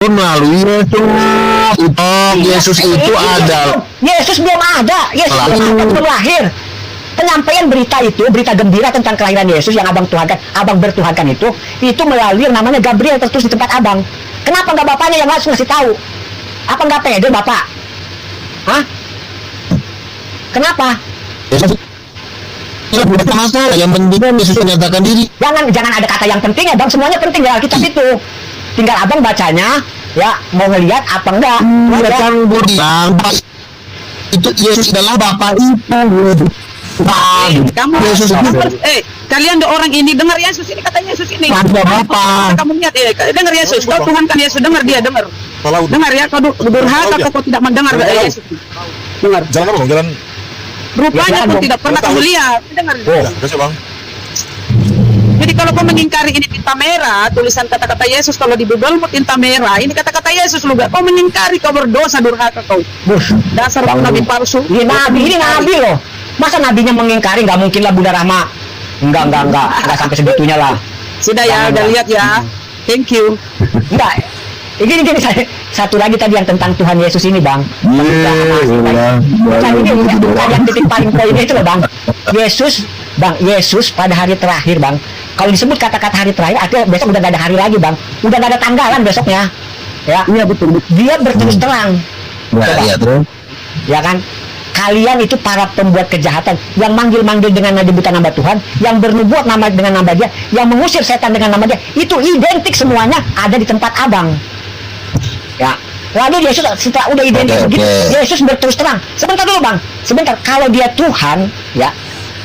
melalui Yesus. Yesus itu ada. Yesus belum ada. Yesus belum lahir. Penyampaian berita itu, berita gembira tentang kelahiran Yesus yang abang tuhankan, abang bertuhankan itu melalui yang namanya Gabriel tertulis di tempat abang. Kenapa nggak bapaknya yang langsung ngasih tahu? Apa nggak pede bapak? Hah? Kenapa? Yesus tidak masalah. Yang penting Yesus menyatakan diri. Jangan ada kata yang penting ya bang. Semuanya penting ya Alkitab itu. Tinggal abang bacanya, ya mau ngelihat apa enggak. Kan itu Yesus adalah Bapa itu. Kamu Yesus kalian dua orang ini dengar Yesus ini, kata Yesus ini. Ada Bapa. Kamu lihat dengar Yesus. Kau Tuhan kan Yesus, dengar dia, dengar. Dengar ya, kau durhaka kau tidak mendengar Yesus. Dengar. Jalan apa bang? Jalan. Rupanya kau tidak pernah kamu lihat. Dengar. Kasih bang. Jadi kalau kau mengingkari ini tinta merah, tulisan kata-kata Yesus kalau di Bible tinta merah, ini kata-kata Yesus lu gak. Kau mengingkari, kau berdosa, durhaka kau. Dasar nabi palsu. Ini nabi loh. Masa nabinya mengingkari? Nggak mungkin lah Bunda Rahma. Enggak sampai segitunya lah. Sudah ya, udah lihat ya. Thank you. Enggak. Gini satu lagi tadi yang tentang Tuhan Yesus ini bang. Bukan yang titik paling poinnya itu loh bang. Yesus pada hari terakhir bang. Kalau disebut kata-kata hari terakhir, artinya besok udah gak ada hari lagi bang. Udah gak ada tanggalan besoknya. Ya. Iya betul. Dia berterus terang. Iya terus. Ya kan? Kalian itu para pembuat kejahatan yang manggil-manggil dengan bukan nama Tuhan, yang bernubuat dengan nama dia, yang mengusir setan dengan nama dia, itu identik semuanya ada di tempat abang. Ya, lalu Yesus setelah udah identik begitu, Yesus berterus terang. Sebentar dulu bang, sebentar. Kalau dia Tuhan, ya,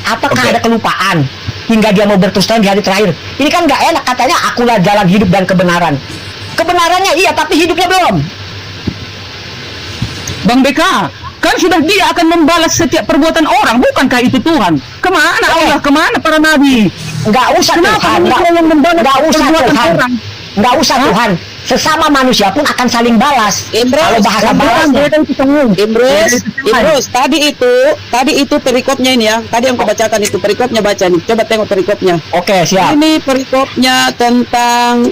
apakah ada kelupaan hingga dia mau berterus terang di hari terakhir? Ini kan nggak enak, katanya akulah jalan hidup dan kebenaran. Kebenarannya iya, tapi hidupnya belum. Bang BK, kan sudah dia akan membalas setiap perbuatan orang, bukankah itu Tuhan? Kemana Allah? Kemana para nabi? Nggak usah Tuhan, nggak usah Tuhan, nggak usah Tuhan. Sesama manusia pun akan saling balas. Kalau bahasa balasnya. Imrus, tadi itu perikopnya ini ya. Tadi yang kau bacakan itu perikopnya, baca nih. Coba tengok perikopnya. Oke, siap. Ini perikopnya tentang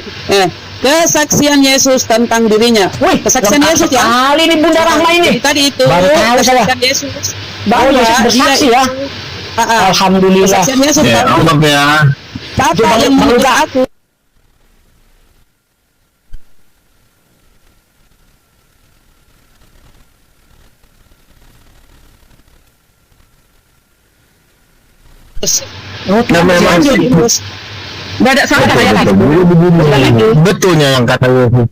kesaksian Yesus tentang dirinya. Wih, kesaksian Yesus ya. Kali ini Bunda Rahma ini. Tadi itu baru tahu saya. kesaksian Yesus. Baru Yesus bersaksi ya. Alhamdulillah. Kesaksian Yesus. Ya, ya. Bapak yang menurut aku. Memang Nggak ada salah ya. betulnya yang kata Yesus.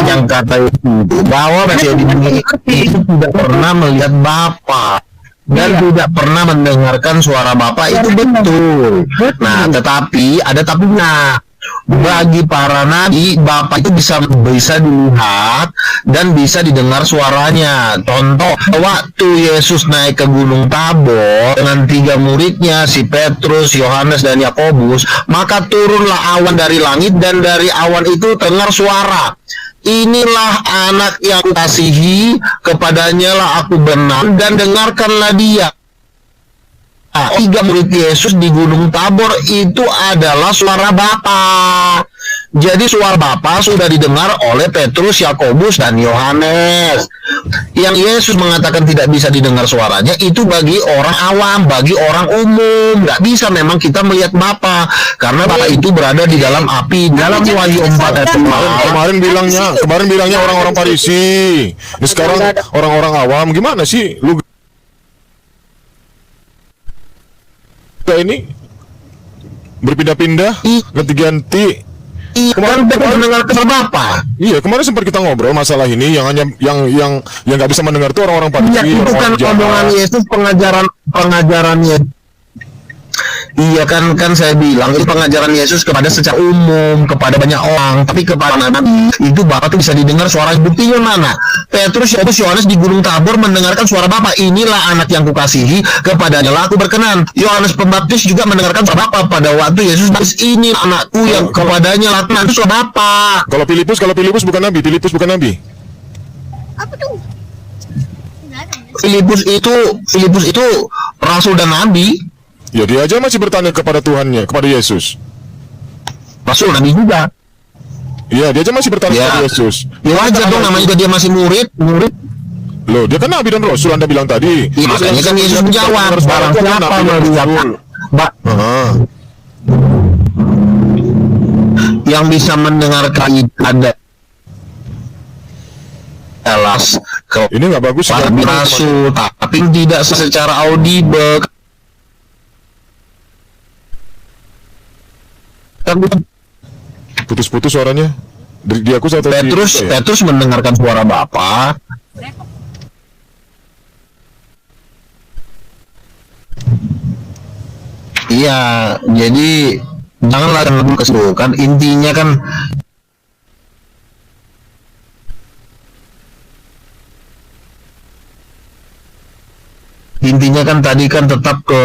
Yang kata Yesus bahwa manusia di dunia itu tidak pernah melihat Bapa dan tidak pernah mendengarkan suara Bapa, itu betul. Nah, tetapi ada tapinya. Bagi para nabi, Bapa itu bisa dilihat dan bisa didengar suaranya. Contoh, waktu Yesus naik ke Gunung Tabor dengan 3 muridnya, si Petrus, Yohanes, dan Yakobus, maka turunlah awan dari langit, dan dari awan itu terdengar suara, "Inilah anak yang kukasihi, kepadanya lah aku berkenan, dan dengarkanlah dia." 3 murid Yesus di Gunung Tabor itu adalah suara Bapa. Jadi suara Bapa sudah didengar oleh Petrus, Yakobus, dan Yohanes. Yang Yesus mengatakan tidak bisa didengar suaranya itu bagi orang awam, bagi orang umum. Nggak bisa memang kita melihat Bapa, karena Bapa itu berada di dalam api. Dalam Wahyu 4 ayat 4. Kemarin bilangnya orang-orang Farisi. Ini sekarang orang-orang awam. Gimana sih lu? Ini berpindah-pindah, ganti-ganti. Kemarin mendengar suara Bapa. Iya, kemarin sempat kita ngobrol masalah ini, yang hanya yang nggak bisa mendengar itu orang-orang Farisi. Iya, itu kan omongan Yesus, pengajarannya. Iya kan saya bilang itu pengajaran Yesus kepada secara umum, kepada banyak orang, tapi kepada nabi itu Bapa itu bisa didengar suara. Buktinya mana? Petrus, Yakobus, Yohanes di Gunung Tabor mendengarkan suara Bapa. "Inilah anak yang kukasihi, kepadanya lah aku berkenan." Yohanes Pembaptis juga mendengarkan suara Bapa pada waktu Yesus bilang, "Ini anakku yang kepadanya lah aku suara Bapa." Kalau Filipus bukan nabi, Apa tuh? Filipus itu rasul dan nabi. Ya dia aja masih bertanya kepada Tuhannya, kepada Yesus. Rasul nabi juga. Iya, dia aja masih bertanya Ya. kepada Yesus. Ya wajar dong, namanya juga dia masih murid. Loh, dia kan nabi dan rasul Anda bilang tadi. Iya, makanya kan Yesus menjawab, barang siapa melihat yang bisa mendengarkan ada jelas ke Ini nggak bagus. para rasul, tapi tidak secara audible. Putus-putus suaranya. Di aku atau di- ya? Petrus mendengarkan suara Bapa. Iya, jadi janganlah terlalu keseluruhan. Intinya kan tadi kan tetap ke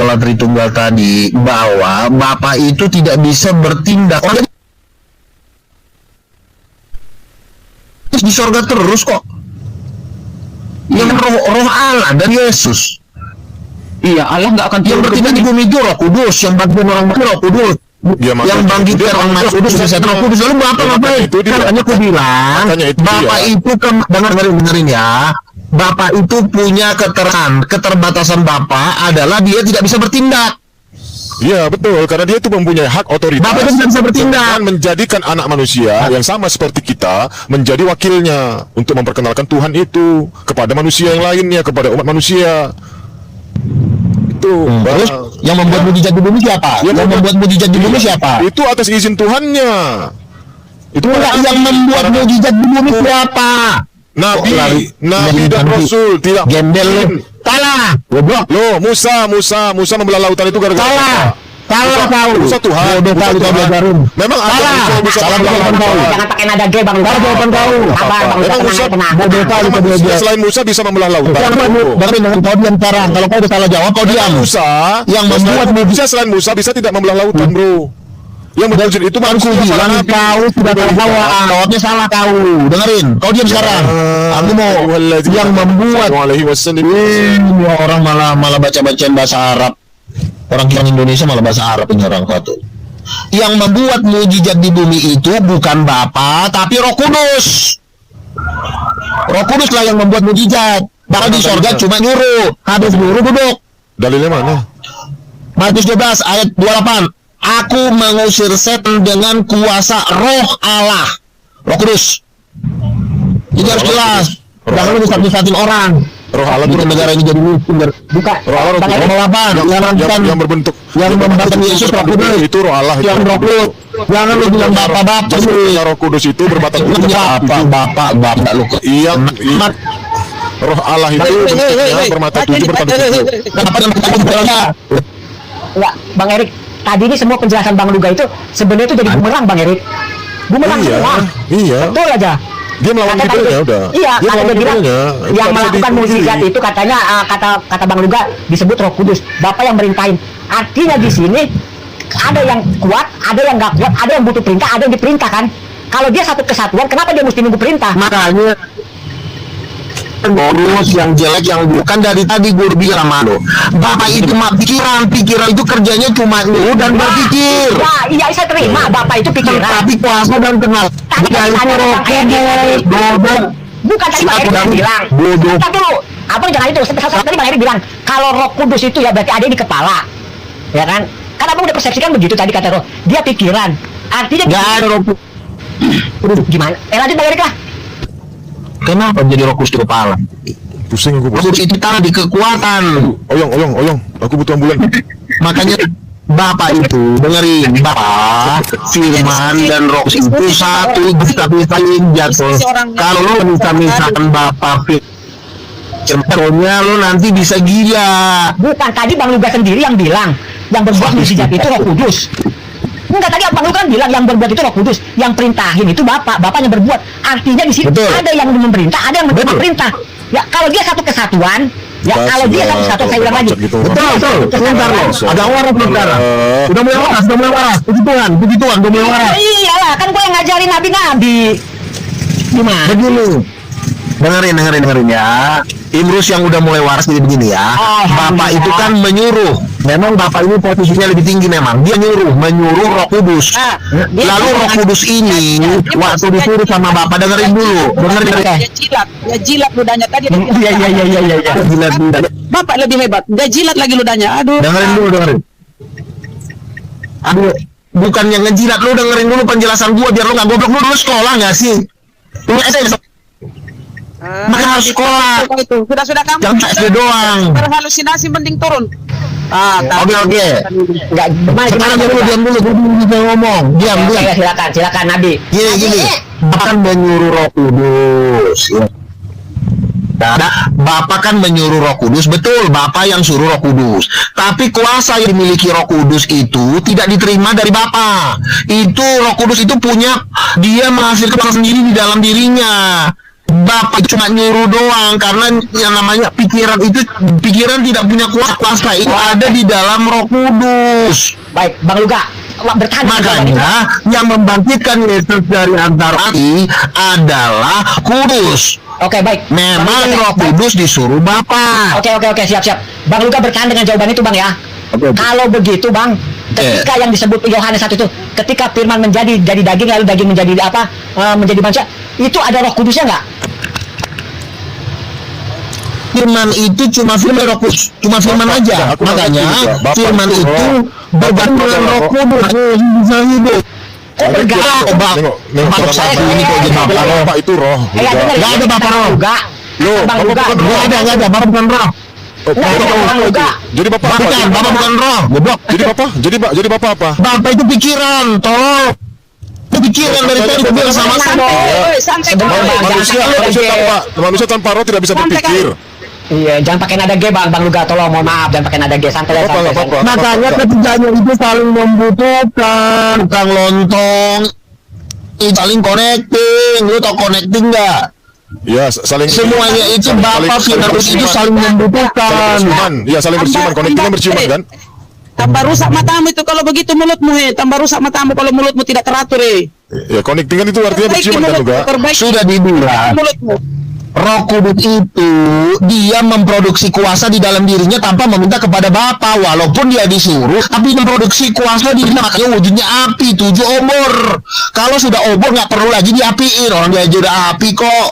Tritunggal tadi, bahwa Bapa itu tidak bisa bertindak. Orang di sorga terus kok. Yang roh Allah dan Yesus. Iya, Allah nggak akan Yang bertindak di bumi itu Roh Kudus, yang bantuin orang mati Roh Kudus. Ya, makanya Yang bangkitkan itu dia orang mati Kudus, bisa Roh Kudus. Lalu Bapak ngapain? Itu dia. Makanya aku bilang, Makanya itu Bapak dia. itu kan, dengerin ya. Bapak itu punya keterbatasan Bapak adalah dia tidak bisa bertindak. Iya betul, karena dia itu mempunyai hak otoritas. Bapak itu tidak bisa bertindak. dengan menjadikan anak manusia yang sama seperti kita menjadi wakilnya untuk memperkenalkan Tuhan itu kepada manusia yang lainnya, kepada umat manusia. Itu. Terus yang membuat mujizat di bumi siapa? Yang Yang membuat mujizat di bumi siapa? Itu atas izin Tuhannya. Itu Enggak, yang membuat mujizat di bumi siapa? Nabi, Kok lari? Nabi dan Nabi. Rasul tidak Gembel lu. mungkin. Salah. Goblok. Loh, Musa membelah lautan itu gara-gara Salah. apa? Salah kau. Musa Tuhan. Bodoh Musa kali kau Tuhan. belajarin. Memang ada Salah. Musa Salah membelah jawaban kau. lautan. Jangan pakai nada G Bang. Salah jawaban kau. Sabar Bang, Memang tenang, Musa tenang. bodoh kali kau Manusia belajar. selain Musa bisa membelah lautan. Dengerin dengan kau diam sekarang. Kalau kau udah salah jawab, kau diam. Musa Yang membuat Musa selain Musa bisa tidak membelah lautan, bro. Yang berwujud itu Kan ku manusia, para bilang nabi. kau sudah tahu jawabnya salah kau. Dengerin, kau diam sekarang. Aku mau yang membuat ini orang malah baca-bacain bahasa Arab. Orang Indonesia malah bahasa Arab ini orang satu. Yang membuat mujizat di bumi itu bukan Bapa tapi Roh Kudus. Roh Kudus lah yang membuat mujizat. Bahkan di sorga cuma nyuruh, habis nyuruh duduk. Dalilnya mana? Matius 12 ayat 28. Aku mengusir setan dengan kuasa Roh Allah, Roh Kudus. Itu harus jelas. Jangan lu satu-satuin orang. Roh Allah Bikin itu negara ini jadi miskin. Bukan. Roh Allah Bang itu Erik, Roh apa? yang berbentuk yang membantu Yesus Roh Kudus. itu Roh Allah itu. Yang Roh Kudus. Jangan lu bilang bapak-bapak Jadi sih. Roh Kudus itu berbatas Bapak lu. yang Roh Allah itu bentuknya bermata tujuh bertanduk tujuh. Kenapa yang bertanya? Enggak, Bang Erik. Tadi ini semua penjelasan Bang Luga itu sebenarnya itu jadi bumerang Bang Erik. Bumerang Iya, semua. iya. Betul aja. Dia melawan Kata kita tadi- ya udah. Iya, Dia kalau melawan dia bilang kitanya. yang Nggak bisa melakukan dipungkiri. mujizat itu katanya kata Bang Luga disebut Roh Kudus. Bapak yang merintahin. Artinya di sini ada yang kuat, ada yang nggak kuat, ada yang butuh perintah, ada yang diperintahkan. Kalau dia satu kesatuan, kenapa dia mesti nunggu perintah? Makanya bonus yang jelek yang bukan dari tadi gue bilang sama lo. Bapak itu mah pikiran itu kerjanya cuma lu dan berpikir. Ya, iya saya terima. Bapak itu pikiran. Tapi kuasa dan kenal. Tadi kan ada Bang Erik. Bukan tadi Bang Erik yang bilang. Bodoh. Kita dulu. Abang jangan itu. Tadi Bang Erik bilang kalau Roh Kudus itu ya berarti ada di kepala. Ya kan? Kan abang udah persepsikan begitu tadi kata Roh. Dia pikiran. Artinya Gak ada Roh Kudus gimana? Lanjut Bang Erik lah. Kenapa jadi Roh Kudus di kepala? Pusing aku Roh bos. Kudus itu tanah di kekuatan. Oyong. Aku butuh ambulan. Makanya Bapak itu dengerin Bapak, Firman dan Roh itu satu tapi saling jatuh. Kalau lo misal-misalkan Bapak Firmannya lo nanti bisa gila. Bukan tadi Bang Luga sendiri yang bilang yang berbuat mujizat itu Roh Kudus. Enggak, tadi Bang Luga kan bilang yang berbuat itu Roh Kudus, yang perintahin itu Bapak yang berbuat. Artinya di sini Betul. ada yang memerintah, ada yang menerima Betul. perintah. Ya kalau dia satu kesatuan, ya Bas, kalau dia ya, satu kesatuan saya bilang lagi. macet gitu. Betul. Sebentar lo. Ada orang belum sekarang. Udah mulai waras. Puji Tuhan, udah mulai waras. Iyalah, kan gue yang ngajarin nabi-nabi. Gimana? Begini. Dengerin ya. Imrus yang udah mulai waras jadi begini ya. Bapak itu kan menyuruh Memang Bapak ini posisinya lebih tinggi memang. Dia menyuruh Roh Kudus. Lalu Roh Kudus ini waktu disuruh sama Bapak, dengerin dulu. Dia jilat ludahnya tadi. Iya. Jilat dulu. Bapak lebih hebat. Dia jilat lagi ludahnya. Aduh. Dengerin dulu, dengerin. Aduh, bukannya ngejilat, lu dengerin dulu penjelasan gua biar lu nggak goblok. Lu dulu sekolah nggak sih? Lu SD maka harus sekolah. Itu sudah kamu. Jangan SD doang. Berhalusinasi mending turun. Oke. Enggak, Sekarang diam dulu, gua bisa ngomong. Diam. Oke, silakan Nabi. Gini. Bapak kan menyuruh Roh Kudus. Bapak kan menyuruh Roh Kudus, betul, Bapak yang suruh Roh Kudus. Tapi kuasa yang dimiliki Roh Kudus itu tidak diterima dari Bapak. Itu Roh Kudus itu punya, dia menghasilkan kuasa sendiri di dalam dirinya. Bapak cuma nyuruh doang, karena yang namanya pikiran tidak punya kuasa, itu ada di dalam Roh Kudus. Baik, Bang Luga, bertanya. Makanya yang membangkitkan Yesus dari antara mati adalah Kudus. Oke, baik. Memang Roh Kudus disuruh Bapak. Oke, siap. Bang Luga bertahan dengan jawaban itu, Bang ya. Kalau begitu, Bang, ketika yang disebut Yohanes 1 itu, ketika firman menjadi daging, lalu daging menjadi apa? Menjadi manusia, itu ada Roh Kudusnya nggak? Firman itu cuma firman Roh Kudus, cuma firman aja. Makanya firman itu bergantung dengan Roh Kudus bisa hidup. Kok bergantung? Bapak satu ini kok jadi Bapak itu roh. Nggak ada Bapak Roh. Bang Luga. Nggak ada. Bapak bukan Roh. Bang Luga. Jadi Bapak apa? Bukan, Bapak bukan Roh. Goblok. Jadi Bapak apa? Bapak itu pikiran, tolong. Itu pikiran dari tadi gue bilang sama sama. Santai. Manusia tanpa roh tidak bisa berpikir. Iya, jangan pakai nada G, Bang Luga, tolong, mohon maaf, jangan pakai nada G, santai. Makanya ketiganya itu saling membutuhkan, tukang lontong, saling connecting. Lu tau connecting nggak? Ya, saling Semuanya itu Bapak Firdaus itu saling membutuhkan. Iya, saling berciuman, connectingnya berciuman kan? Tambah rusak matamu itu kalau begitu mulutmu, tambah rusak matamu kalau mulutmu tidak teratur, Ya, connecting kan itu artinya berciuman kan juga. Sudah dibilang, mulutmu. Roh Kudus itu dia memproduksi kuasa di dalam dirinya tanpa meminta kepada Bapa, walaupun dia disuruh, tapi memproduksi kuasa di dirinya. Makanya wujudnya api, 7 obor. Kalau sudah obor nggak perlu lagi diapiin, orang dia aja udah api kok.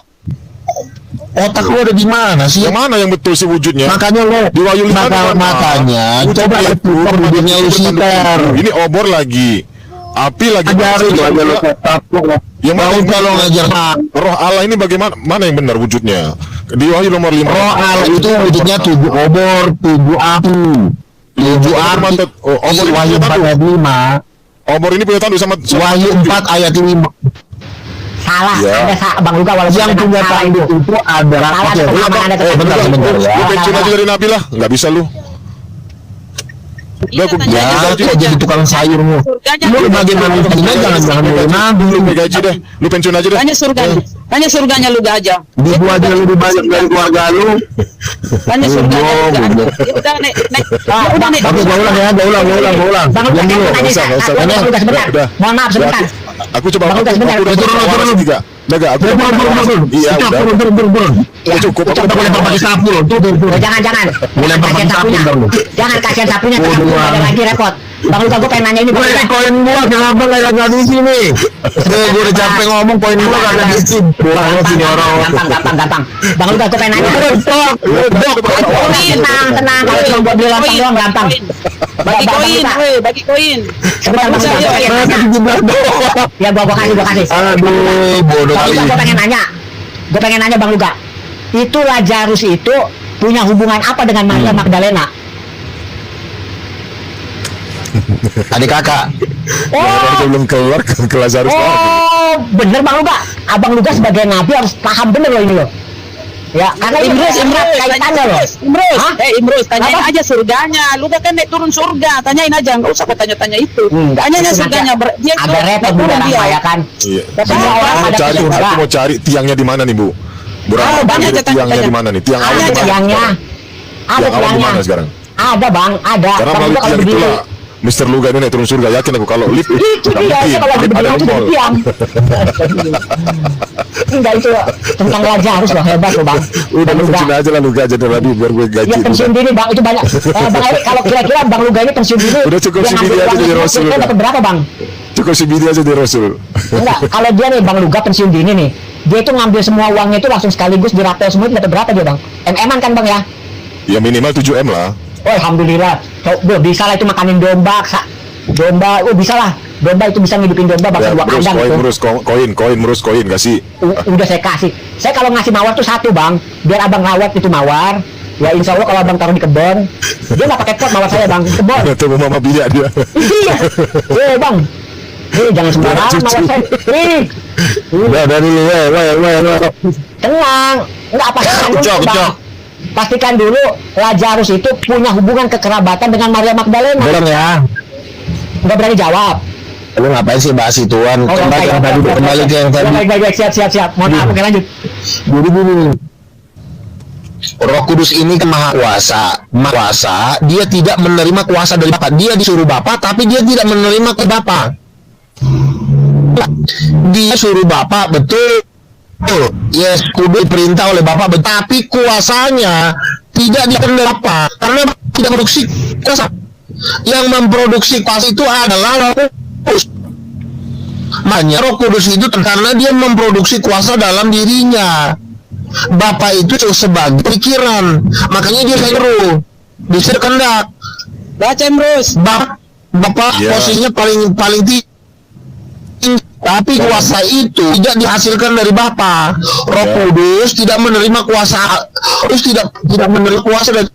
Otak lu ada di mana sih? Yang mana yang betul sih wujudnya? Makanya lo Di Wahyu 5 makanya coba lihat wujudnya Lucifer. Ini obor lagi, api lagi. Ajarin lo Yang mana mau kalau ngajar roh Allah ini bagaimana? Mana yang benar wujudnya? Di Wahyu nomor 5. roh Allah itu wujudnya 7 obor, 7 api. 7 api. Obor Wahyu 4 ayat 5. Obor ini punya tanduk sama Wahyu 4 ayat 5. Salah, Ya. ada Bang Luga walaupun Yang punya salah tanduk itu adalah Salah, ada pemahaman Anda tentang bentar itu. sebentar ya. Lu pensiun aja dari Nabi lah, nggak bisa lu. Iya, Aku- tanya Ya, aja. kok jadi tukang sayurmu. Lu bagaimana jangan dari Nabi lu. Lu gaji deh, lu pensiun aja deh. Tanya surganya Luga aja. Duit gua aja lebih banyak dari keluarga lu. Tanya surganya Luga aja. Goblok. Ya udah nek. udah, Nek. Oke, gua ulang ya, gua ulang. Bang Luga, Diam dulu. saya mau tanya, usah, nggak usah. Bang Luga sebentar. Udah. Mohon maaf sebentar. Aku coba Bang Lugas, benar. Turun. tiga. Enggak, aku Iya, udah. Turun. Ya, Cukup. Coba Aku lempar pakai sapu lo. Tuh. Jangan. Boleh Kasihan pakai sapu sapunya. ntar lu. Jangan kasihan sapunya, Waduh, belum ada Bang. lagi repot. Bang Luga, gue pengen nanya ini. Bang Gue Luga. ini koin gua kenapa nggak di sini? Gue udah capek ngomong koin gua kagak di sini. Pulang sini orang. Gampang. Bang Luga, gue pengen nanya. Tenang. Kalau cuma buat beli lontong doang gampang. Bagi koin, bagi koin. Sebentar, Bang Luga, gue pengen nanya. Ya, gua kasih. Aduh, bodoh Bang kali. Luga, gue pengen nanya Bang Luga. Itu Lazarus itu punya hubungan apa dengan Maria Magdalena? Adik kakak. belum keluar ke Lazarus lagi. Oh, bener Bang Luga. Abang Luga sebagai nabi harus paham bener loh ini loh. Ya, karena ini erat kaitannya loh. Hah? Imrus, tanyain aja surganya. Lu kan naik turun surga, tanyain aja, nggak usah kau tanya-tanya itu. Itu Tanyanya nanti surganya, dia agak repot Bu dalam saya kan. Iya. Semua orang Aku pada cari, surga. aku mau cari tiangnya di mana nih, Bu? Ah, banyak aja Tiangnya tanya. di mana nih? Tiang awal Ada di mana? tiangnya. Ada Tiang awal di tiangnya. mana sekarang? Ada Bang, ada. Karena Bang melalui Luga kalau tiang berdiri. itulah Mr. Luga ini naik turun surga. Yakin aku kalau lift Itu nggak dia, mungkin. saya kalau Lift berdiri ada itu tombol. di tiang. Enggak, itu tentang Lazarus loh, hebat loh bang. Udah Bang lu Luga. pensiun aja lah Luga jadi radio biar gue gaji. Ya pensiun dini bang, itu banyak. Bang Erik, kalau kira-kira Bang Luga ini pensiun dini, Udah cukup dia segini ngambil aja uang jadi itu, Rasul dia udah. dapat berapa bang? Cukup segini aja di Rasul. Enggak, kalau dia nih Bang Luga pensiun dini nih, dia itu ngambil semua uangnya itu langsung sekaligus dirapel semua, itu dapat berapa dia bang? MM-an kan bang ya? Ya minimal 7 M lah. Oh alhamdulillah, bisa lah itu makanin domba, domba, bisa lah, domba itu bisa ngidupin domba Ya bahkan dua merus kandang koin, itu. merus koin kasih. Udah saya kasih. Saya kalau ngasih mawar tuh satu bang, biar abang rawat itu mawar. Ya insya Allah kalau abang taruh di kebun, dia nggak pakai pot mawar saya bang, di kebun. Itu mama bilik dia. Iya, bang. Jangan sembarangan mawar saya. Udah dari lu, Tenang, nggak pastikan dulu Kecok. bang. Pastikan dulu Lazarus itu punya hubungan kekerabatan dengan Maria Magdalena. Belum ya. Nggak berani jawab. Lu ngapain sih bahas ituan? Kembali yang tadi, kembali ke yang tadi. Baik, siap. Mohon maaf, oke lanjut. Jadi gini, Roh Kudus ini kan maha kuasa, dia tidak menerima kuasa dari Bapa. Dia disuruh Bapa, tapi dia tidak menerima ke Bapa. Dia suruh Bapa, betul. Yes, Kudus diperintah oleh Bapa, betul. Tapi kuasanya tidak dikendalikan Bapa, karena tidak produksi kuasa. Yang memproduksi kuasa itu adalah Roh Kudus. Makanya Roh Kudus itu karena dia memproduksi kuasa dalam dirinya. Bapa itu sebagai pikiran, makanya dia seru, bisa kendak. Baca Emrus. Bapak Ya. posisinya paling tinggi, tapi kuasa itu tidak dihasilkan dari Bapa. Roh Ya. Kudus tidak menerima kuasa, terus tidak menerima kuasa dari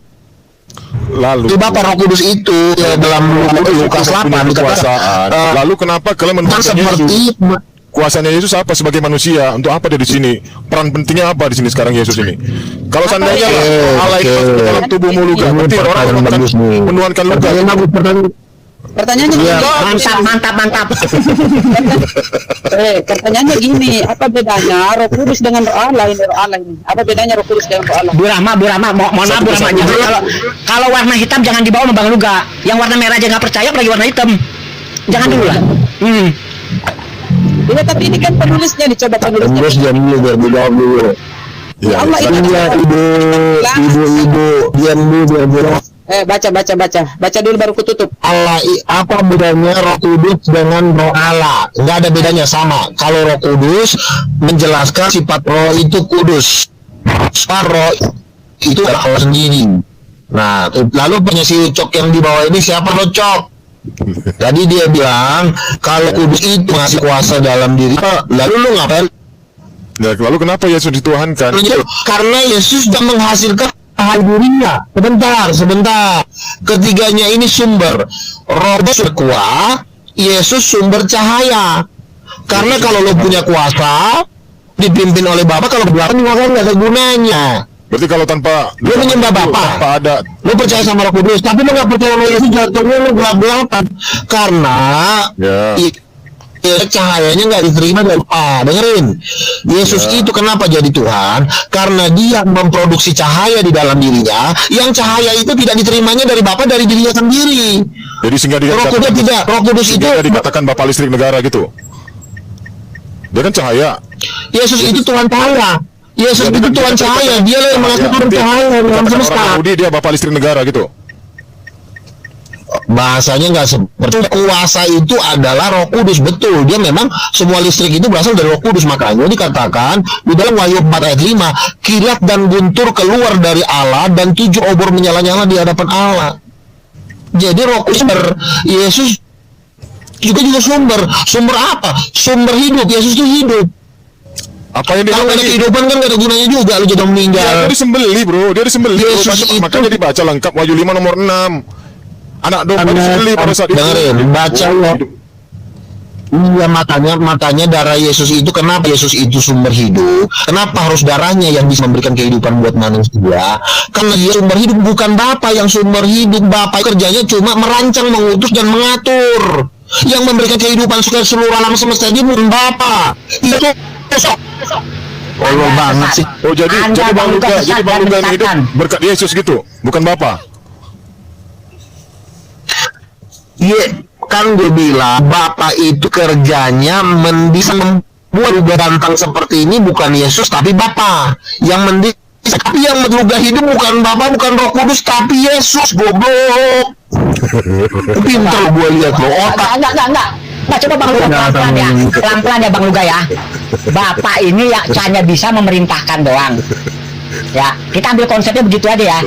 Lalu Bapa. Roh Kudus itu ya, dalam Lukas 8 punya dikatakan, kekuasaan. Lalu kenapa kalian kan menempatkan seperti Yesus? Kuasanya Yesus apa sebagai manusia? Untuk apa dia di sini? Peran pentingnya apa di sini sekarang Yesus ini? Kalau seandainya Allah itu masuk ke dalam tubuhmu Luka, berarti orang akan menuankan Luka. Pertanyaannya gini, Mantap. pertanyaannya gini, apa bedanya Roh Kudus dengan Roh Allah ini? Apa bedanya Roh Kudus dengan Roh Allah? Bu Rahma, mohon maaf Bu Rahma. Kalau warna hitam jangan dibawa sama Bang Luga. Yang warna merah aja nggak percaya, apalagi warna hitam. Jangan dulu lah. Iya, tapi ini kan penulisnya, dicoba penulisnya. Terus diam dulu biar dijawab dulu. Ya, Allah ini Iya, ibu, diam dulu biar dijawab. Baca dulu baru kututup. Apa bedanya Roh Kudus dengan Roh Allah? Nggak ada bedanya, sama. Kalau Roh Kudus menjelaskan sifat Roh itu kudus, sifat Roh itu adalah Allah sendiri. Nah, lalu punya si Ucok yang di bawah ini siapa Ucok? Tadi dia bilang kalau kudus itu ngasih kuasa dalam diri, lalu lu ngapain? Ya, lalu kenapa Yesus dituhankan? Karena Yesus sudah menghasilkan dirinya. Sebentar. Ketiganya ini sumber. Roh berkuah, Yesus sumber cahaya. Karena kalau lo punya kuasa, dipimpin oleh Bapa, kalau belakang juga kan nggak ada gunanya. Berarti kalau tanpa Lo menyembah Bapa, tanpa ada lo percaya sama Roh Kudus, tapi lo nggak percaya sama Yesus, jatuhnya lo gelap-gelapan. Karena ya. cahayanya nggak diterima dari dengerin. Yesus itu kenapa jadi Tuhan? Karena dia memproduksi cahaya di dalam dirinya, yang cahaya itu tidak diterimanya dari Bapa, dari dirinya sendiri. Jadi sehingga dia Roh Kudus tidak. Roh Kudus itu dia dikatakan Bapak listrik negara gitu. Dia kan cahaya. Yesus itu Tuhan cahaya. Yesus Ya, itu dia Tuhan kan cahaya. Dia lah yang melakukan Dia- cahaya dalam dikatakan semesta. orang Yahudi dia Bapak listrik negara gitu. Bahasanya nggak seperti kuasa itu adalah Roh Kudus, betul. Dia memang semua listrik itu berasal dari Roh Kudus, makanya dikatakan di dalam Wahyu 4 ayat 5, kilat dan guntur keluar dari Allah dan 7 obor menyala-nyala di hadapan Allah. Jadi Roh Kudus, Yesus juga sumber apa? Sumber hidup. Yesus itu hidup. Apa yang dia Kalau nggak ada kehidupan kan nggak ada gunanya juga lu jadi meninggal. dia disembeli bro, dia disembeli. Yesus Baca- itu- makanya dibaca lengkap Wahyu 5 nomor 6. Anak domba disembeli pada saat itu. Dengerin, baca Oh, lo. hidup. Iya, makanya darah Yesus itu, kenapa Yesus itu sumber hidup? Kenapa harus darahnya yang bisa memberikan kehidupan buat manusia? Karena dia sumber hidup, bukan Bapa yang sumber hidup. Bapa kerjanya cuma merancang, mengutus dan mengatur. Yang memberikan kehidupan seluruh alam semesta ini bukan Bapa. Itu Allah banget sih. Oh jadi Anda Bang Bang Luga Luga, sesat jadi Bang dan Luga ini hidup menyesatkan. berkat Yesus gitu, bukan Bapa. Iya, kan gue bilang Bapak itu kerjanya bisa buat gantang seperti ini bukan Yesus tapi Bapa. Yang mending tapi yang menduga hidup bukan Bapa, bukan Roh Kudus, tapi Yesus. Goblok. Pintar gue lihat lo otak. Enggak. Nah, coba Bang Luga pelan-pelan ya. Pelan-pelan ya Bang Luga ya. Bapak ini ya hanya bisa memerintahkan doang. Ya, kita ambil konsepnya begitu aja ya.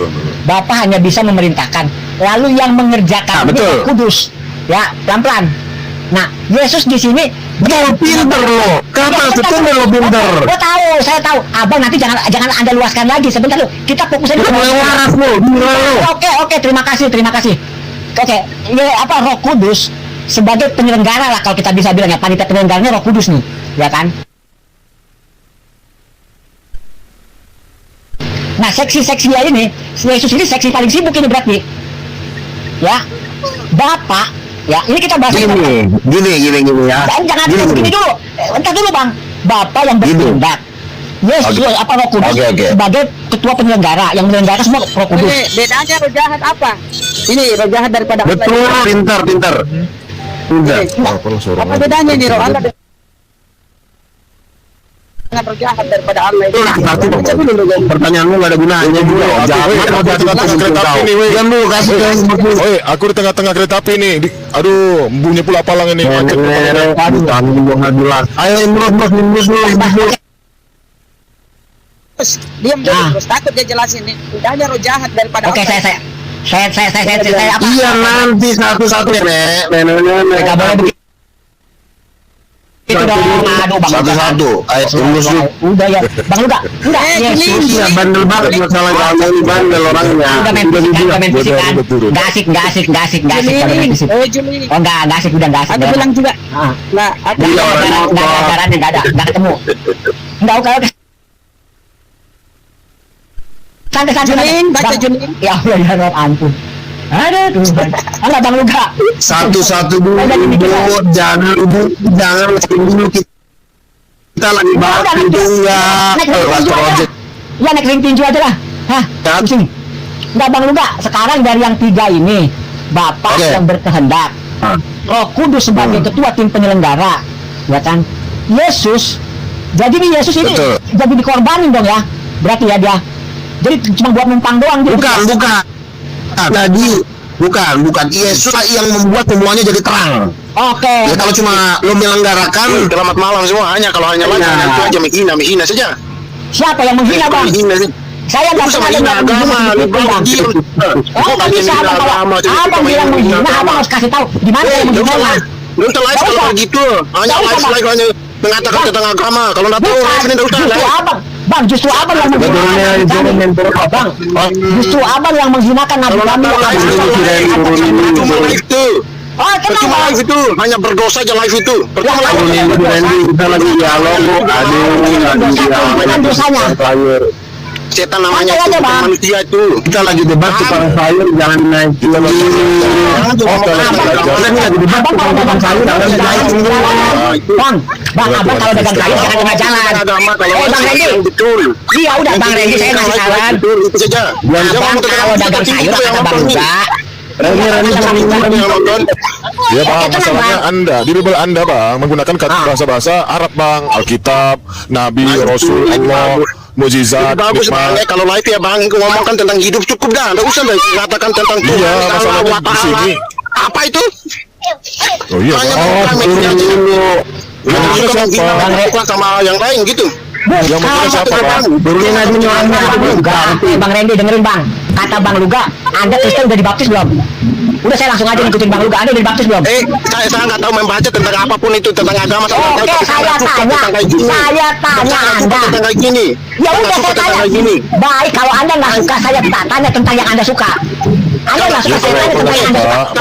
Bapak hanya bisa memerintahkan. Lalu yang mengerjakan betul. Roh Kudus. Ya, pelan-pelan. Nah, Yesus di sini Pinter lo. Kata itu lo pinter. Gua tahu, saya tahu. Abang nanti jangan Anda luaskan lagi. Sebentar lu. Kita fokus aja. Mulai waras lo. Oke, terima kasih. Oke, ya apa Roh Kudus sebagai penyelenggara lah kalau kita bisa bilang ya, panitia penyelenggaranya Roh Kudus nih, ya kan? Nah, seksi-seksi ini, Yesus ini seksi paling sibuk ini berarti. Ya. Bapak, ya, ini kita bahas Gini ya. Jangan begini dulu. Entar dulu, Bang. Bapak yang bertindak. Yesus apa Roh Kudus sebagai ketua penyelenggara yang menyelenggarakan semua Roh Kudus. Ini bedanya roh jahat apa? Ini roh jahat daripada Betul, pintar. Udah. Apa bedanya nih roh Allah dengan roh jahat daripada Allah itu? Pertanyaanmu gak ada gunanya juga. Jangan dulu kasih. Oi, aku di tengah-tengah kereta api nih. Aduh, bunyi pula palang ini. Ayo imrus dulu. Diam dulu, terus takut dia jelasin nih. Bedanya roh jahat daripada Oke, Allah. saya apa? Iya, nanti satu-satu ya, Nggak boleh begitu. Itu dong, aduh Bang Luga. Satu-satu. Ayo imrus dulu. Udah ya, Bang Luga. Enggak, Yesus. Iya, bandel banget masalah kamu, bandel orangnya. Udah main fisikan. Nggak asik kalau main fisik. Juli. Oh nggak asik, udah nggak asik. Aku bilang juga. Ah. Nah, aku Nggak ada ajarannya, nggak ketemu. Oke. Santai. Juling, baca Bang. Juling. Ya Allah, ya Rob, ampun. Aduh, Tuhan. Enggak Bang Luga. Satu-satu dulu, jangan dulu kita lagi bahas itu enggak. Project. Ya naik ring tinju aja lah. Hah? Pusing. Enggak Bang Luga. Sekarang dari yang 3 ini, Bapak yang berkehendak. Roh Kudus sebagai ketua tim penyelenggara, ya kan? Yesus. Jadi nih Yesus ini jadi dikorbanin dong ya. Berarti ya dia. Jadi cuma buat numpang doang gitu. Bukan. Tadi bukan. Yesus yang membuat semuanya jadi terang. Oke. Ya kalau cuma lo menyelenggarakan selamat malam semua kalau hanya itu aja menghina saja. Siapa yang menghina Bang? Saya nggak pernah dengar agama, Oh nggak bisa abang bilang menghina, abang harus kasih tahu di mana yang menghina. Lu live kalau begitu, hanya live hanya mengatakan tentang agama. Kalau nggak tahu live ini nggak usah. Justru abang, Bang, justru abang yang menghinakan Bang. Justru abang yang menghinakan Nabi kami. Cuma live itu. Oh, Cuma live itu, hanya berdosa aja live itu. Pertama kita lagi dialog, aduh, dosanya. Setan namanya itu manusia itu. Kita lagi debat tukang sayur jangan naik. Kita lagi debat tukang sayur jangan naik. Bang, abang kalau dagang sayur jangan tengah jalan. Bang Randy. Betul. Iya udah Bang Randy, saya ngasih saran. Itu saja. Abang kalau dagang sayur kata Bang Luga. Ya Bang, masalahnya Anda di Bible Anda Bang menggunakan kata bahasa-bahasa Arab Bang, Alkitab, Nabi, Rasul, Allah, mukjizat. Bagus Bang, kalau live ya Bang, ngomongkan tentang hidup cukup dah, nggak usah mengatakan tentang Tuhan. Iya, masalahnya di sini. Apa itu? Oh iya Bang. Bukan sama yang lain gitu. Yang menghina siapa Bang? Turunin aja nih orangnya. Bang Randy dengerin Bang, kata Bang Luga, Anda Kristen udah dibaptis belum? Udah saya langsung aja ngikutin Bang Luga, Anda udah dibaptis belum? Saya nggak tahu membaca tentang apapun itu, tentang agama. Oke, saya tanya Anda. Tentang kayak gini. Ya udah saya tanya. Baik, kalau Anda nggak suka, saya tak tanya tentang yang Anda suka. Anda nggak suka, saya tanya tentang yang Anda suka.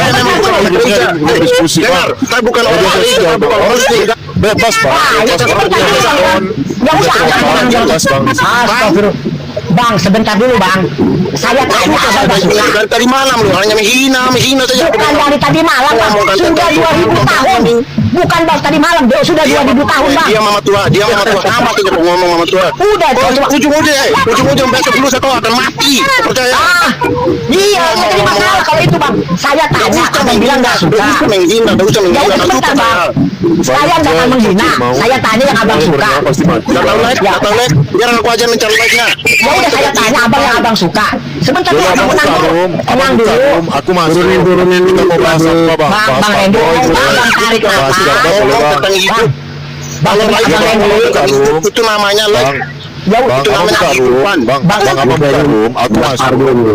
Diskusi Dengar, saya bukan orang bebas Bang. Bang, sebentar dulu Bang. Saya tanya dari tadi malam lu hanya menghina saja. Bukan dari tadi malam Bang, sudah 2000 tahun. Bukan Bang tadi malam, sudah 2000 tahun Bang. Dia mama tua sama tuh ngomong mama tua. Udah, ujung-ujung besok dulu saya akan mati. Percaya. Iya, jadi masalah kalau itu Bang. Saya tanya, Abang bilang nggak suka. Menghina, Ya udah sebentar Bang. Saya jangan menghina. Saya tanya yang abang suka. Pasti mati. Nggak tahu like, nggak tahu like. Biar aku aja mencari like-nya. Ya udah saya tanya abang yang abang suka. Sebentar Dulu ya, abang tenang buka dulu. room, Tenang abang buka dulu. room, aku masuk. Turunin Kita mau bahas apa bang? Bang Randy, abang tarik Bahas nafas. tidak apa boleh Ngomong bang. tentang itu. Bang, Kalau like abang itu, Randy. buka room. itu namanya like. Bang, Ya bang, udah. itu abang namanya buka room. kehidupan. Bang, Bang, bang, abang buka room, aku masuk.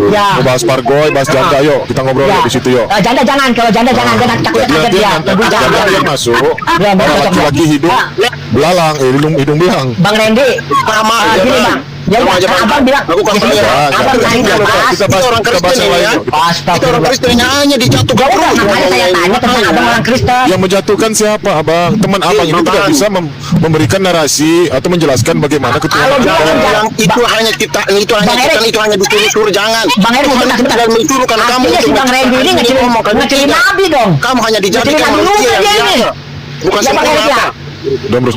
Ya. Mau bahas Pargoy, bahas janda, yuk kita ngobrol Ya. di situ yuk. Janda jangan, kalau janda jangan takut Dia kaget dia. nanti dia masuk. Ya, Orang betul, laki-laki hidung belalang, hidung belang. Bang Randy, Sama aja, gini Bang. bang. Ya Sama udah, aja, kan Bang. abang bilang. Aku kasih di sini, ya. abang tarik nafas. Kita bahas orang kita bahas Kristen yang lain ya. yuk. Kita orang Astagfirullah. Kristen hanya dijatuhkan Ya udah, terus. makanya saya tanya tentang abang orang Kristen. Yang menjatuhkan siapa abang? Teman abang ini tidak bisa memberikan narasi atau menjelaskan bagaimana Kalau ketuhanan dia Allah. Yang itu hanya kita, itu hanya Bang kita, Erik. itu hanya disuruh-suruh, jangan. Bang Erik, Tuhan sebentar, itu tidak mensuruhkan kamu Artinya si untuk Bang Randy ini ngecilin Nabi dong. Kamu hanya dijadikan Ngecilin Nabi manusia juga yang dia ini. biasa. Bukan Ya Bang Erik sempurna ya. apa. Udah terus.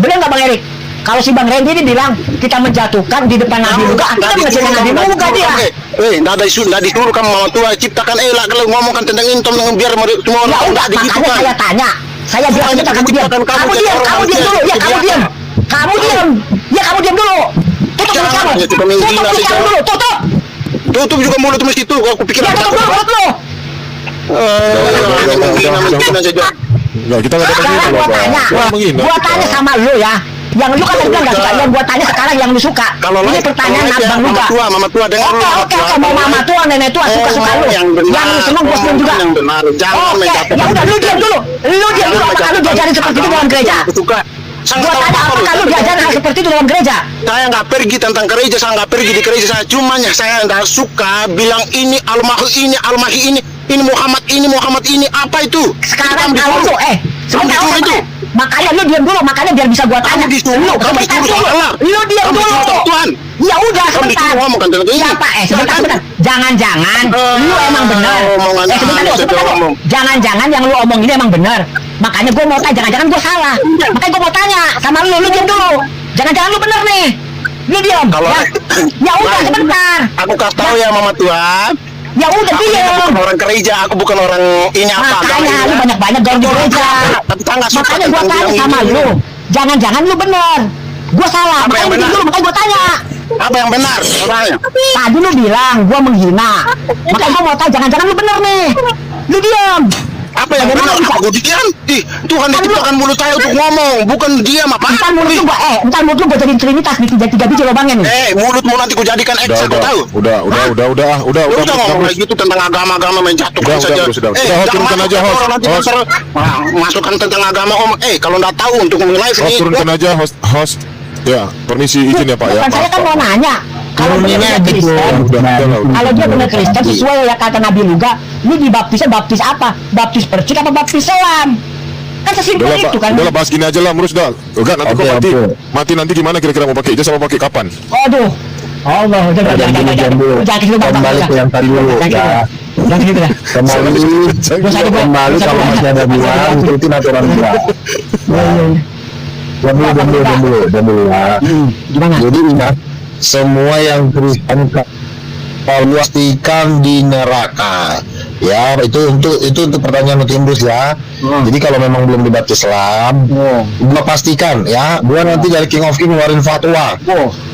Bener nggak Bang Erik? Kalau si Bang Randy ini bilang kita menjatuhkan di depan Nabi Luka, kita mengecilkan Nabi Luka dia. Nggak disuruh kamu Mama Tua ciptakan lah kalau ngomongkan tentang intom biar semua Ya orang udah, nggak makanya digitukan. saya tanya. Saya bilang Hanya sebentar, kamu diam. menciptakan kamu Kamu jadi diam, orang kamu diam manusia dulu. Ya yang kamu biasa. diam. Kamu diam. Ya kamu diam dulu. Tutup mulut Jangan kamu. hanya kita Tutup menghina mulut saja. kamu dulu. Tutup. Tutup juga mulut mesti itu. Aku pikir Ya tutup dulu mulut lu. menghina saja. Enggak, kita nggak ada Sekarang menghina gua Bang. tanya. Gua menghina. Gua tanya sama lu ya. Yang lu kan tadi bilang gak suka, yang gua tanya sekarang yang lu suka. Kalau Ini like, pertanyaan kalau like abang ya, Luka. Mama tua dengar Oke, lu, oke, mau mama tua, nenek tua, suka-suka lu. yang benar. Yang lu seneng, gua seneng juga. Yang benar. Jangan Oke, menjatuhkan. ya udah lu diam dulu. Lu diam dulu, apakah lu diajarin seperti itu dalam gereja? Aku suka. Gua tanya apakah lu diajarin hal seperti itu dalam gereja? Saya nggak pergi tentang gereja, saya nggak pergi di gereja, saya saya nggak suka bilang ini almahi ini Muhammad ini apa itu? Sekarang Kamu kalau disuruh. lu sebentar disuruh itu. makanya lu diam dulu, makanya biar bisa gua tanya. Kamu disuruh, kamu sebentar disuruh dulu. Allah. Lu diam Kamu dulu. disuruh sama Tuhan. Ya udah Kamu sebentar. disuruh ngomong kan tentang ini. Siapa? Sebentar. Jangan-jangan lu emang benar. Omongan Sebentar aneh saja dulu. ngomong. Jangan-jangan yang lu omong ini emang benar. Makanya gua mau tanya, jangan-jangan gua salah. Makanya gua mau tanya sama lu diam dulu. Jangan-jangan lu benar nih. Lu diam. Kalau Ya, ya udah Bang, sebentar. Aku kasih tahu ya Mama Tuhan. Ya udah Aku diam. bukan orang gereja, aku bukan orang ini apa. Makanya lu banyak-banyak gaul di gereja. Tapi saya nggak suka Makanya gua tentang tanya bilang sama ini. lu. Jangan-jangan lu bener. Gua salah. Apa Makanya yang lu benar? dulu, makanya gua tanya. Apa yang benar? Soalnya. Tadi lu bilang gua menghina. Makanya gua mau tanya, jangan-jangan lu bener nih. Lu diam. Apa yang Bagaimana benar? bisa? Aku diam. Tuhan Kan diciptakan mulut saya untuk ngomong, bukan diam apa? Entar mulut lu gua entar mulut lu gua jadiin trinitas nih, tiga biji lubangnya nih. Mulutmu nanti ku jadikan X, aku tahu. Udah Lu udah ngomong kayak gitu tentang agama-agama menjatuhkan Udah, saja. sudah. Jangan Turunkan masuk aja, ke host. orang nanti Host. masukkan tentang agama kalau nggak tahu untuk menilai Host turunkan aja host. Ya, permisi izin ya Pak ya. Bukan saya kan mau nanya. Kalau dia bener Kristen, kalau dia bener Kristen sesuai ya kata Nabi Luga, lu dibaptisnya baptis apa? Baptis percik apa baptis selam? Kan sesimpel Udah lah, itu Pak. kan. Udah lah, bahas gini aja lah, Murus dah. Enggak, nanti kau Oke, mati. oke. Mati nanti gimana kira-kira mau pakai ijazah sama pakai kapan? Aduh. Allah, udah Jangan dulu. jangan gitu Bang. Kembali ke yang tadi dulu. Ya. Jangan gitu dah. Kembali kalau masih ada bilang ikutin aturan gua. Diam dulu ya. Gimana? Jadi ingat, semua yang Kristen pastikan di neraka. Ya, itu untuk pertanyaan Timbus ya. Jadi kalau memang belum dibaptis Islam, gua pastikan ya, gua nanti dari King of King ngeluarin fatwa.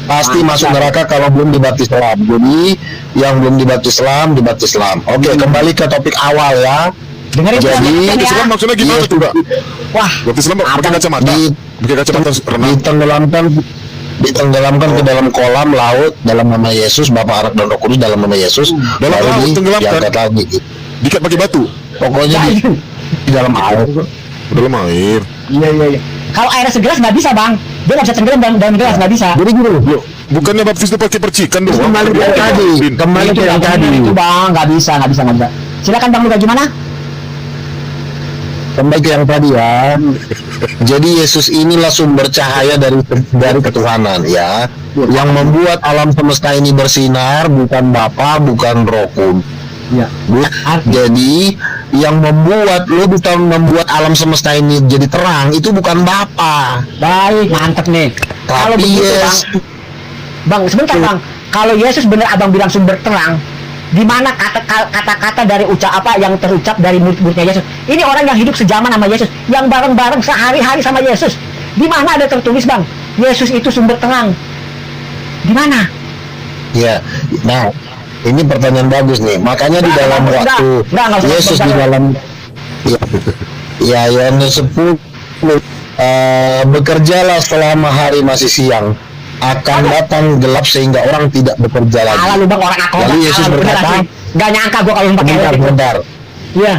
Pasti masuk neraka kalau belum dibaptis Islam. Jadi yang belum dibaptis Islam, dibaptis Islam. Oke, kembali ke topik awal ya. Dengerin Jadi, penjelasan Baptis Islam ya. maksudnya gimana Iya. tuh, Kak? Wah, Baptis Islam pakai kacamata. Pakai kacamata renang. ditenggelamkan ke dalam kolam laut dalam nama Yesus, Bapa, Anak dan Roh Kudus dalam nama Yesus, Dalam baru laut tenggelamkan? diangkat lagi. Diikat pakai batu. Pokoknya di dalam air. Dalam air. iya. Kalau airnya segelas nggak bisa Bang, dia nggak bisa tenggelam dalam gelas, nggak bisa. Jadi gini loh, Loh, bukannya baptis itu pakai percikan doang? kembali ke yang tadi, kembali ke yang tadi. Itu Bang, nggak bisa. Silakan Bang, Luka gimana? Kembali ke yang tadi ya. Jadi Yesus inilah sumber cahaya dari ketuhanan ya, yang membuat alam semesta ini bersinar, bukan Bapa, bukan Roh Kudus. Iya. Jadi yang membuat lo bisa membuat alam semesta ini jadi terang itu bukan Bapa, Baik, mantep nih. Kalau tapi begitu Yes. Bang, sebentar Bang. Kalau Yesus bener abang bilang sumber terang, Di mana kata-kata dari yang terucap dari murid-muridnya Yesus. Ini orang yang hidup sejaman sama Yesus, yang bareng-bareng sehari-hari sama Yesus. Di mana ada tertulis, Bang, Yesus itu sumber terang? Di mana? Ya, nah ini pertanyaan bagus nih. Makanya di dalam waktu Yesus di dalam Yohanes 10, bekerjalah selama hari masih siang, akan datang gelap sehingga orang tidak bekerja lagi. Salah lu, Bang, orang aku. Lalu Yesus berkata, gak nyangka gua kalau pakai sebentar. Iya.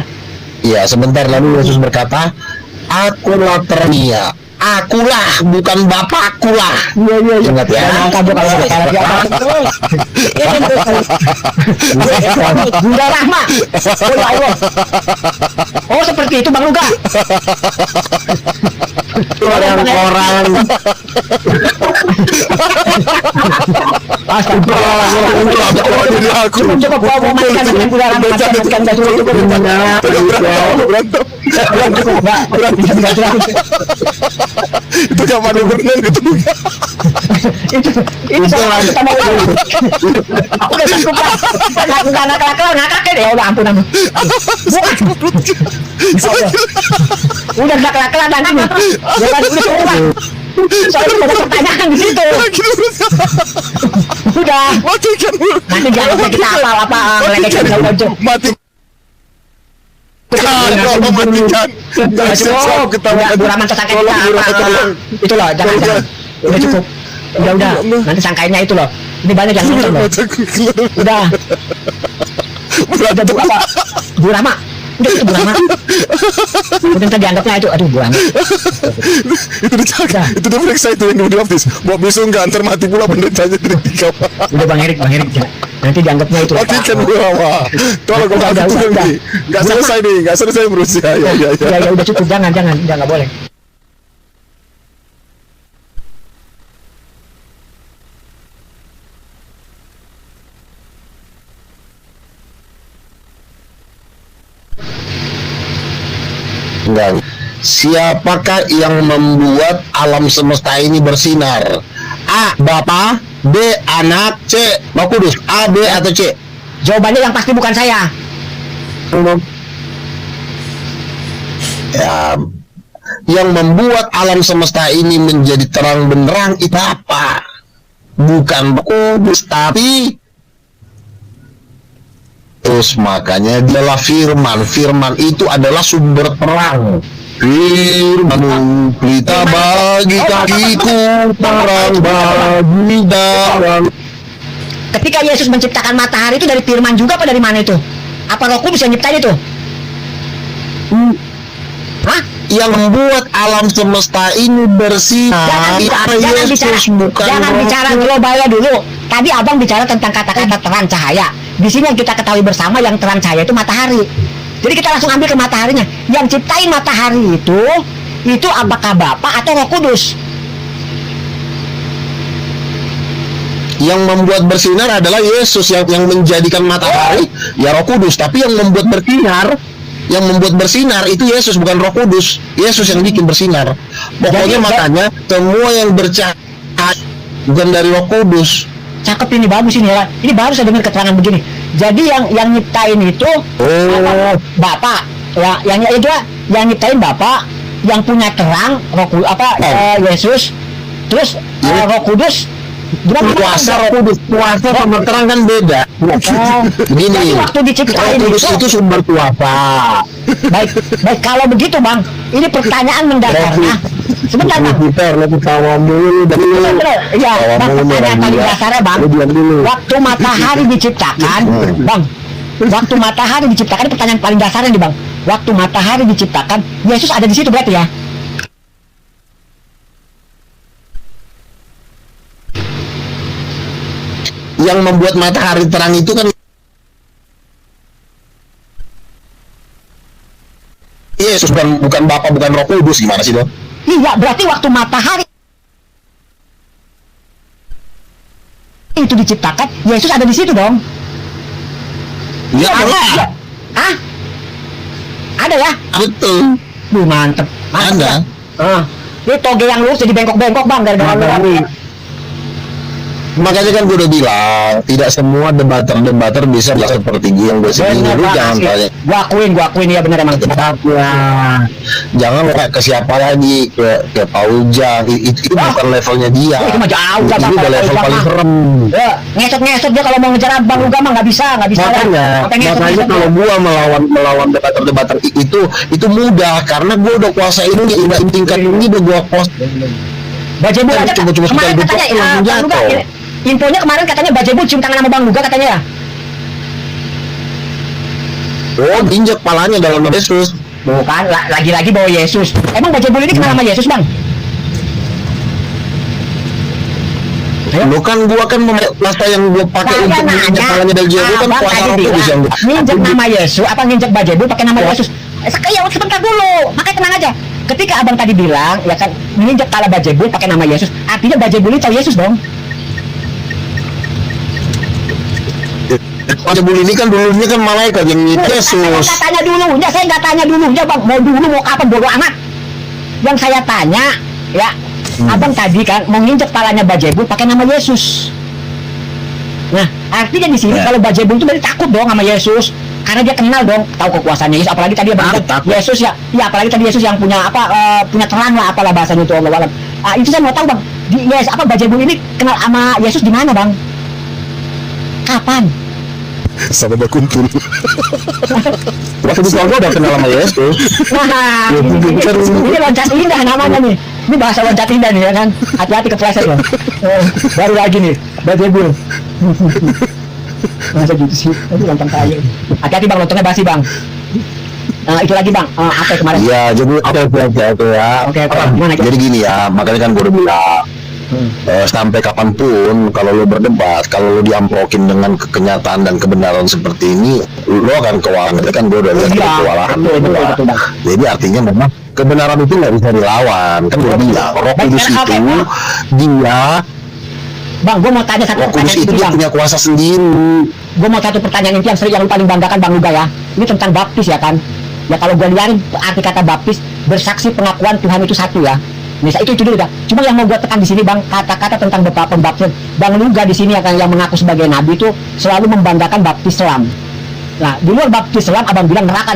Iya, sebentar. Lalu Yesus berkata, akulah ternia. Akulah, bukan bapakkulah. Iya. Ingat ya. Gak nyangka gua kalau pakai Bunda Rahma. Oh ya Allah. Oh seperti itu, Bang Luga. Orang-orang Jadi aku Coba bawa matikan dengan Bunda Rahma. Matikan dah cukup. berantem. Itu zaman berenang gitu. Itu sama kita mau. Aku udah cukup lah. Nggak ngakak deh. Ya udah ampun. Udah nggak kelak nanti nih. Udah cukup lah. Soalnya ada pertanyaan di situ. Udah. Matikan dulu. Nanti jangan sampai kita apa meledekkan jauh-jauh. Mati. Matikan. Cukup. Udah Bu Rahman tersangka kita apa? Itu loh, jangan. Udah cukup. Udah. Nanti sangkainnya itu loh. Ini banyak yang nonton loh. Udah. Udah cukup apa? Bu Rahma. Udah itu Bu Rahma. Udah tadi dianggapnya itu. Aduh Bu Rahma. Itu dijaga. Itu dia periksa itu yang di office. Mau besok nggak antar mati pula penderitanya dari tiga. Udah Bang Erik. Nanti dianggapnya itu. Matikan gua. Tolong gua Udah. nggak selesai nih. Nggak selesai berusia. Ya udah cukup. Jangan. Nggak boleh. Enggak. Siapakah yang membuat alam semesta ini bersinar? A. Bapa. B. Anak. C. Roh Kudus. A, B, atau C? Jawabannya yang pasti bukan saya. Ya, yang membuat alam semesta ini menjadi terang benderang itu apa? Bukan Roh Kudus, tapi terus makanya adalah firman itu adalah sumber terang. Firman pelita bagi kakiku, terang bagi jalan. Ketika Yesus menciptakan matahari itu dari firman juga apa dari mana itu? Apa Roh Kudus yang nyiptain itu? Hah? Yang membuat alam semesta ini bersinar Jangan bicara globalnya dulu. Tadi abang bicara tentang kata-kata terang cahaya. Di sini yang kita ketahui bersama yang terang cahaya itu matahari. Jadi kita langsung ambil ke mataharinya. Yang ciptain matahari itu apakah Bapa atau Roh Kudus? Yang membuat bersinar adalah Yesus yang menjadikan matahari, ya Roh Kudus. Tapi yang membuat bersinar itu Yesus, bukan Roh Kudus. Yesus yang bikin bersinar. Pokoknya makanya semua yang bercahaya bukan dari Roh Kudus. Cakep ini, bagus ini ya. Ini baru saya dengar keterangan begini. Jadi yang nyiptain itu Bapak. Ya, yang nyiptain Bapak, yang punya terang Yesus. Terus Roh Kudus. Kuasa Roh Kudus, kuasa sama terang kan beda. Begini, waktu diciptain Roh Kudus itu sumber kuasa. Baik, kalau begitu Bang, ini pertanyaan mendasarnya. Sebentar Bang. Iya, Bang, pertanyaan paling dasarnya Bang. Waktu matahari diciptakan, Bang. Waktu matahari diciptakan, ini pertanyaan paling dasarnya nih Bang. Waktu matahari diciptakan, Yesus ada di situ berarti ya? Yang membuat matahari terang itu kan Yesus, bukan Bapa, bukan Roh Kudus. Gimana sih dong? Iya, berarti waktu matahari itu diciptakan, Yesus ada di situ dong. Iya, Ada. Hah? Ada ya? betul. Mantep. Ada. Ini toge yang lurus jadi bengkok-bengkok Bang, gara-gara lu. Makanya kan gue udah bilang tidak semua debater bisa seperti yang gue sendiri. Lu jangan tanya. Gua akuin ya benar emang. Jangan lo kayak ke siapa lagi, ke Pauja. Itu bukan levelnya dia. Itu mah jauh lah, Itu udah level paling serem. Ya, ngesot dia kalau mau ngejar Bang Luga mah nggak bisa. Makanya kalau gua melawan debater itu mudah karena gua udah kuasa ini, udah tingkat ini udah gua kuasa. Bajebul aja Coba-coba kemarin kita katanya langsung Bang Luga, jatuh. infonya kemarin katanya Bajebul cium tangan sama Bang Luga katanya ya. Oh, injek palanya dalam nama Yesus. Bukan, lagi-lagi bawa Yesus. Emang Bajebul ini kenal sama Yesus Bang? Lo kan gua kan masa yang gua pakai Saya untuk menginjek palanya dari Yesus kan Abang kuasa tadi roh kudus bilang, yang nginjek nama Yesus, apa nginjek Bajebul pakai nama Yesus? Ya sebentar dulu, makanya tenang aja. Ketika abang tadi bilang, ya kan, menginjak kepala Bajebul pakai nama Yesus, artinya Bajebul ini tahu Yesus dong. Bajebul ini kan dulunya kan malaikat yang Yesus. Saya nggak tanya dulunya, saya nggak tanya dulunya bang. Mau dulu mau kapan bodo amat. Yang saya tanya, ya, abang tadi kan mau nginjek kepalanya Bajebul pakai nama Yesus. Nah, artinya di sini kalau Bajebul itu berarti takut dong sama Yesus. Karena dia kenal dong, tahu kekuasaannya Yesus. Apalagi tadi abang bilang, Yesus ya, apalagi tadi Yesus yang punya punya terang lah, apalah bahasanya itu Allah alam. Itu saya mau tahu bang, Bajebul ini kenal sama Yesus di mana bang? Kapan? Sama Bakuntul. Waktu di Kongo udah kenal sama Yesus. Nah, ini loncat indah namanya nih. Ini bahasa loncat indah nih ya kan. Hati-hati kepleset loh. Baru lagi nih, Bajebul. Masa gitu sih, itu lontong kayu. Hati-hati bang, lontongnya basi bang. Itu lagi bang, apa kemarin? Iya, jadi oke ya. Oke, gimana? Jadi gini ya, makanya kan gue udah bilang sampai kapanpun kalau lo berdebat, kalau lo diamplokin dengan kenyataan dan kebenaran seperti ini, lo akan kewalahan. Kan gue udah lihat kewalahan. Betul, bang. Jadi artinya memang kebenaran itu nggak bisa dilawan. Kan gue bilang, Roh Kudus itu dia. Bang, gue mau tanya satu Roh Kudus pertanyaan itu inti dia bang. punya kuasa sendiri. Gue mau satu pertanyaan inti yang lu paling banggakan bang Luga ya. Ini tentang baptis ya kan. Ya kalau gue liarin arti kata baptis, bersaksi pengakuan Tuhan itu satu ya. Misal itu dulu dah. Cuma yang mau gue tekan di sini bang, kata-kata tentang pembaptisan. Bang Luga di sini akan yang mengaku sebagai nabi itu selalu membanggakan baptis selam. Nah, di luar baptis selam, abang bilang neraka,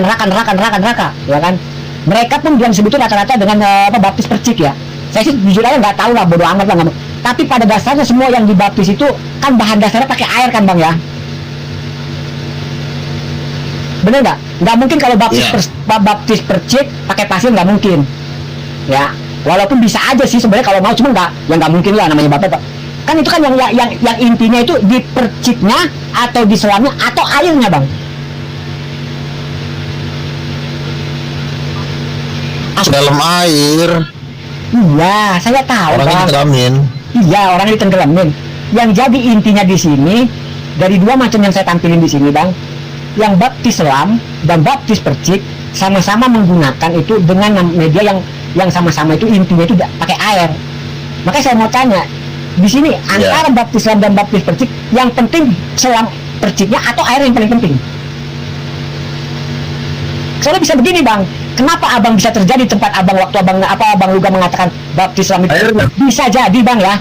ya kan? Mereka pun yang sebut rata-rata dengan baptis percik ya. Saya sih jujur aja nggak tahu lah, bodo amat lah. Tapi pada dasarnya semua yang dibaptis itu kan bahan dasarnya pakai air kan bang ya. Bener nggak? Nggak mungkin kalau baptis percik pakai pasir, nggak mungkin. Ya. Walaupun bisa aja sih sebenarnya kalau mau, cuma nggak mungkin lah namanya bapak. Kan itu kan yang intinya itu di perciknya atau di selamnya atau airnya bang. Dalam air. Iya, saya tahu Orangnya bang. ditengelamin. Iya, orang ditenggelamin. Yang jadi intinya di sini dari dua macam yang saya tampilin di sini bang, yang baptis selam dan baptis percik sama-sama menggunakan itu dengan media yang sama-sama itu intinya itu pakai air. Makanya saya mau tanya di sini antara baptis selam dan baptis percik yang penting selam perciknya atau air yang paling penting? Soalnya bisa begini bang, kenapa abang bisa terjadi tempat abang waktu abang Luga mengatakan baptis selam itu bisa jadi bang ya,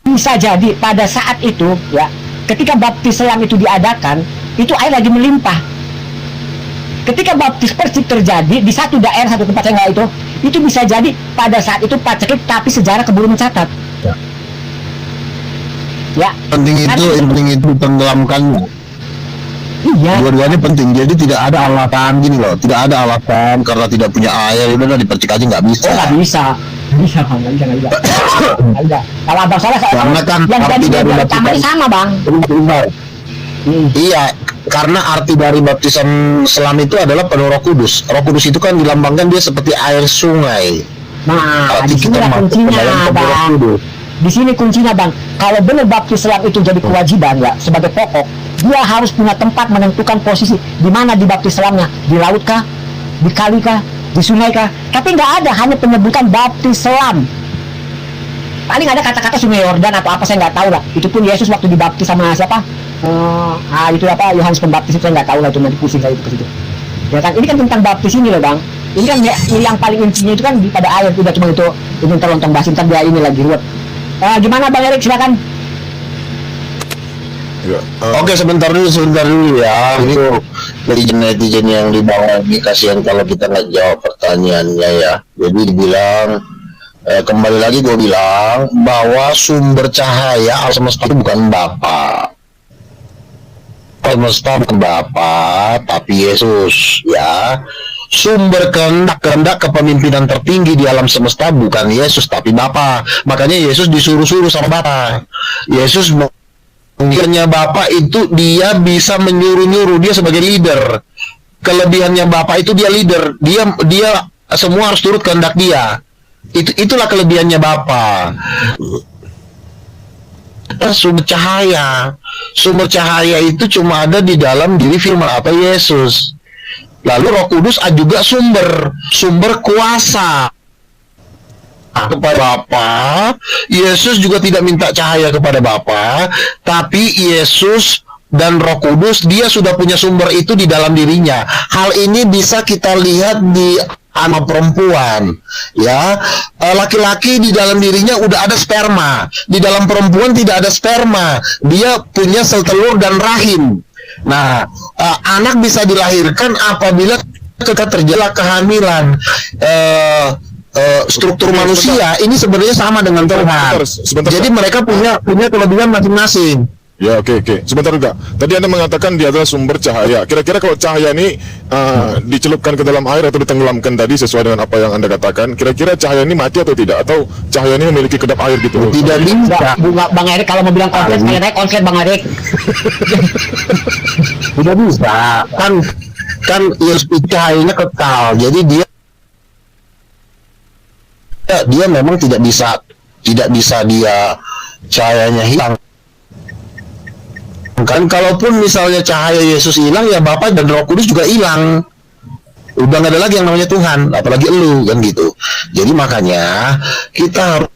bisa jadi pada saat itu ya ketika baptis selam itu diadakan itu air lagi melimpah. Ketika baptis percik terjadi di satu daerah satu tempat saya nggak itu bisa jadi pada saat itu paceklik tapi sejarah keburu mencatat. Ya. Penting itu tenggelamkan. Iya. Dua-duanya penting. Jadi tidak ada alasan gini loh. Tidak ada alasan karena tidak punya air udah dipercik aja nggak bisa. Oh nggak bisa. Bisa bang, nggak bisa. Kalau abang salah karena kan yang arti jadi dari utamanya sama bang. Iya, karena arti dari baptisan selam itu adalah penuh Roh Kudus. Roh Kudus itu kan dilambangkan dia seperti air sungai. Nah, Arti di sini kita masuk ke kuncinya dalam tubuh Roh bang. Kudus. Di sini kuncinya bang. Kalau benar baptis selam itu jadi kewajiban ya sebagai pokok, dia harus punya tempat menentukan posisi di mana dibaptis selamnya, di laut kah, di kali kah, di sungai kah? Tapi nggak ada, hanya penyebutan baptis selam. Paling ada kata-kata sungai Yordan atau apa saya nggak tahu lah. Itu pun Yesus waktu dibaptis sama siapa? Itu apa Yohanes Pembaptis itu saya nggak tahu lah, itu nanti pusing saya itu ke situ. Ya kan, ini kan tentang baptis ini loh bang. Ini kan yang paling intinya itu kan pada air, udah cuma itu ini terlontong basi, ntar dia ini lagi ruwet. Gimana Bang Erik, silakan. Ya, Oke, sebentar dulu ya. Itu netizen yang di bawah ini kasihan kalau kita nggak jawab pertanyaannya ya. Jadi dibilang kembali lagi gue bilang bahwa sumber cahaya alam semesta itu bukan Bapa. Semesta bukan Bapa, tapi Yesus ya. Sumber kehendak kepemimpinan tertinggi di alam semesta bukan Yesus tapi Bapa. Makanya Yesus disuruh-suruh sama Bapa. Yesus kelebihannya Bapak itu dia bisa menyuruh-nyuruh, dia sebagai leader. Kelebihannya Bapak itu dia leader, dia semua harus turut kehendak dia. Itulah kelebihannya Bapak. Sumber cahaya itu cuma ada di dalam diri firman atau Yesus. Lalu Roh Kudus juga sumber kuasa kepada Bapa. Yesus juga tidak minta cahaya kepada Bapa, tapi Yesus dan Roh Kudus dia sudah punya sumber itu di dalam dirinya. Hal ini bisa kita lihat di anak perempuan, ya. Laki-laki di dalam dirinya udah ada sperma, di dalam perempuan tidak ada sperma, dia punya sel telur dan rahim. Nah, anak bisa dilahirkan apabila terjadi kehamilan. Struktur manusia ini sebenarnya sama dengan Tuhan. Sebentar. Jadi mereka punya kelebihan masing-masing. Ya, oke. Sebentar juga. Tadi Anda mengatakan dia adalah sumber cahaya. Kira-kira kalau cahaya ini dicelupkan ke dalam air atau ditenggelamkan tadi sesuai dengan apa yang Anda katakan, kira-kira cahaya ini mati atau tidak? Atau cahaya ini memiliki kedap air gitu? Tidak bisa. Bang Erik kalau mau bilang konslet, saya konslet Bang Erik. Tidak bisa. Kan cahayanya kekal. Jadi dia memang tidak bisa dia cahayanya hilang. Kan kalaupun misalnya cahaya Yesus hilang, ya Bapa dan Roh Kudus juga hilang. Udah nggak ada lagi yang namanya Tuhan, apalagi elu kan gitu. Jadi makanya kita harus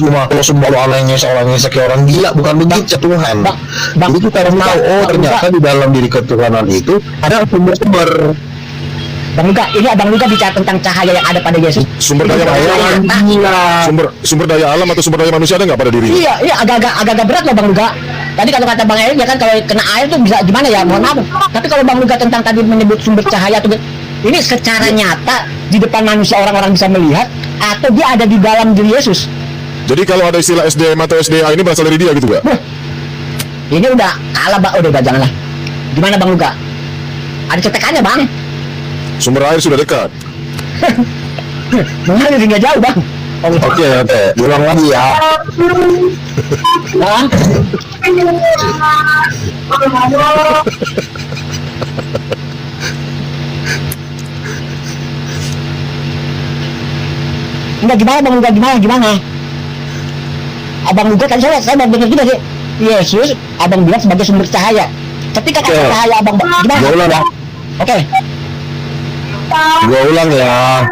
kalau semua orangnya seorang kayak orang gila, bukan begitu Tuhan. Jadi kita harus tahu, ternyata di dalam diri ketuhanan itu ada sumber-sumber. Bang Luka, ini Abang Luka bicara tentang cahaya yang ada pada Yesus. Sumber daya alam, sumber daya alam atau sumber daya manusia ada nggak pada diri? Iya, agak berat loh Bang Luka. Tadi kalau kata Bang Erik ya kan, kalau kena air tuh bisa gimana ya, mohon maaf. Tapi kalau Bang Luka tentang tadi menyebut sumber cahaya tuh, ini secara nyata di depan manusia orang-orang bisa melihat, atau dia ada di dalam diri Yesus. Jadi kalau ada istilah SDM atau SDA ini berasal dari dia gitu gak? Ini udah kalah Bang, udah janganlah. Gimana Bang Luka? Ada cetekannya Bang. Sumber air sudah dekat. Mengalir nggak jauh Bang. Oke, ulang lagi ya. Bang. Enggak, gimana Bang Luka, gimana? Abang Luka kan saya mau dengar juga sih. Yesus Abang bilang sebagai sumber cahaya. Ketika kata cahaya Abang gimana? Gua ulang, Bang. Oke. Gua ulang ya.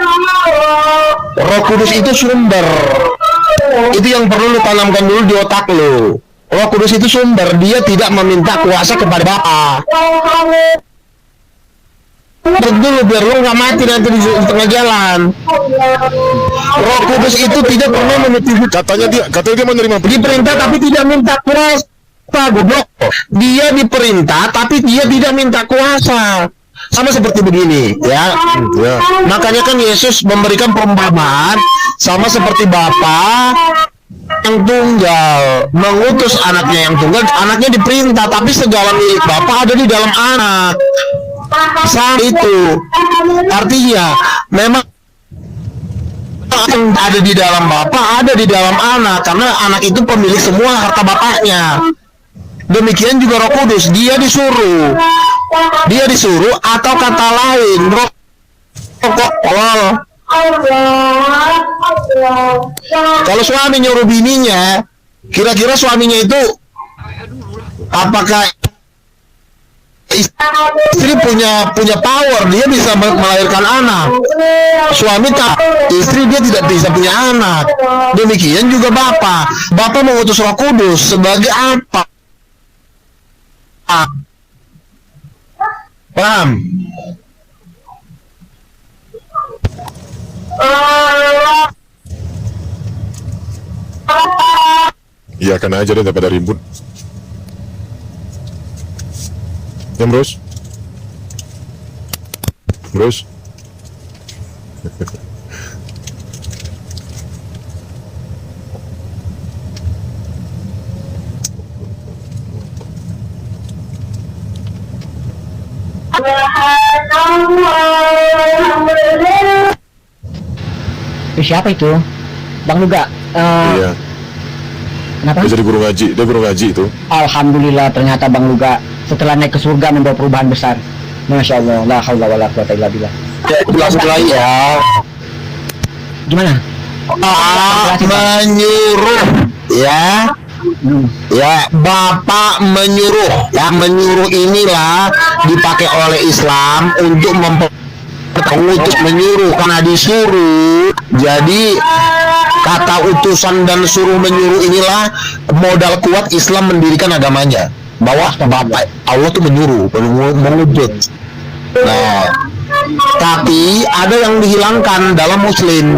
Roh Kudus itu sumber. Itu yang perlu lu tanamkan dulu di otak lu. Roh Kudus itu sumber, dia tidak meminta kuasa kepada Bapa. Dulu biar lu nggak mati nanti di tengah jalan. Roh Kudus itu tidak pernah menitipi. Katanya dia menerima Diperintah tapi tidak minta kuasa, goblok. Dia diperintah tapi dia tidak minta kuasa. Sama seperti begini, ya. Makanya kan Yesus memberikan perumpamaan sama seperti Bapa yang tunggal mengutus anaknya yang tunggal, anaknya diperintah, tapi segala milik Bapa ada di dalam anak. Saat itu artinya memang yang ada di dalam Bapa ada di dalam anak, karena anak itu pemilik semua harta bapaknya. Demikian juga Roh Kudus, dia disuruh atau kata lain kalau suami nyuruh bininya, kira-kira suaminya itu apakah istri punya power, dia bisa melahirkan anak. Suami tak, istri dia tidak bisa punya anak. Demikian juga Bapa mengutus Roh Kudus sebagai apa? Paham? Iya kan aja deh daripada ribut. Ya bros. Bros. Siapa itu? Bang Luga. Iya. Kenapa? Dia jadi guru ngaji. Dia guru ngaji itu. Alhamdulillah, ternyata Bang Luga setelah naik ke surga membawa perubahan besar. Masya Allah, la haula wala quwata illa billah. Jelas-jelas ya. Gimana? Menyuruh ya. Ya, Bapak menyuruh. Ya, menyuruh inilah dipakai oleh Islam untuk untuk menyuruh, karena disuruh. Jadi kata utusan dan suruh menyuruh inilah modal kuat Islam mendirikan agamanya, bahwa Bapak Allah tuh menyuruh, mengutus. Nah, tapi ada yang dihilangkan dalam Muslim.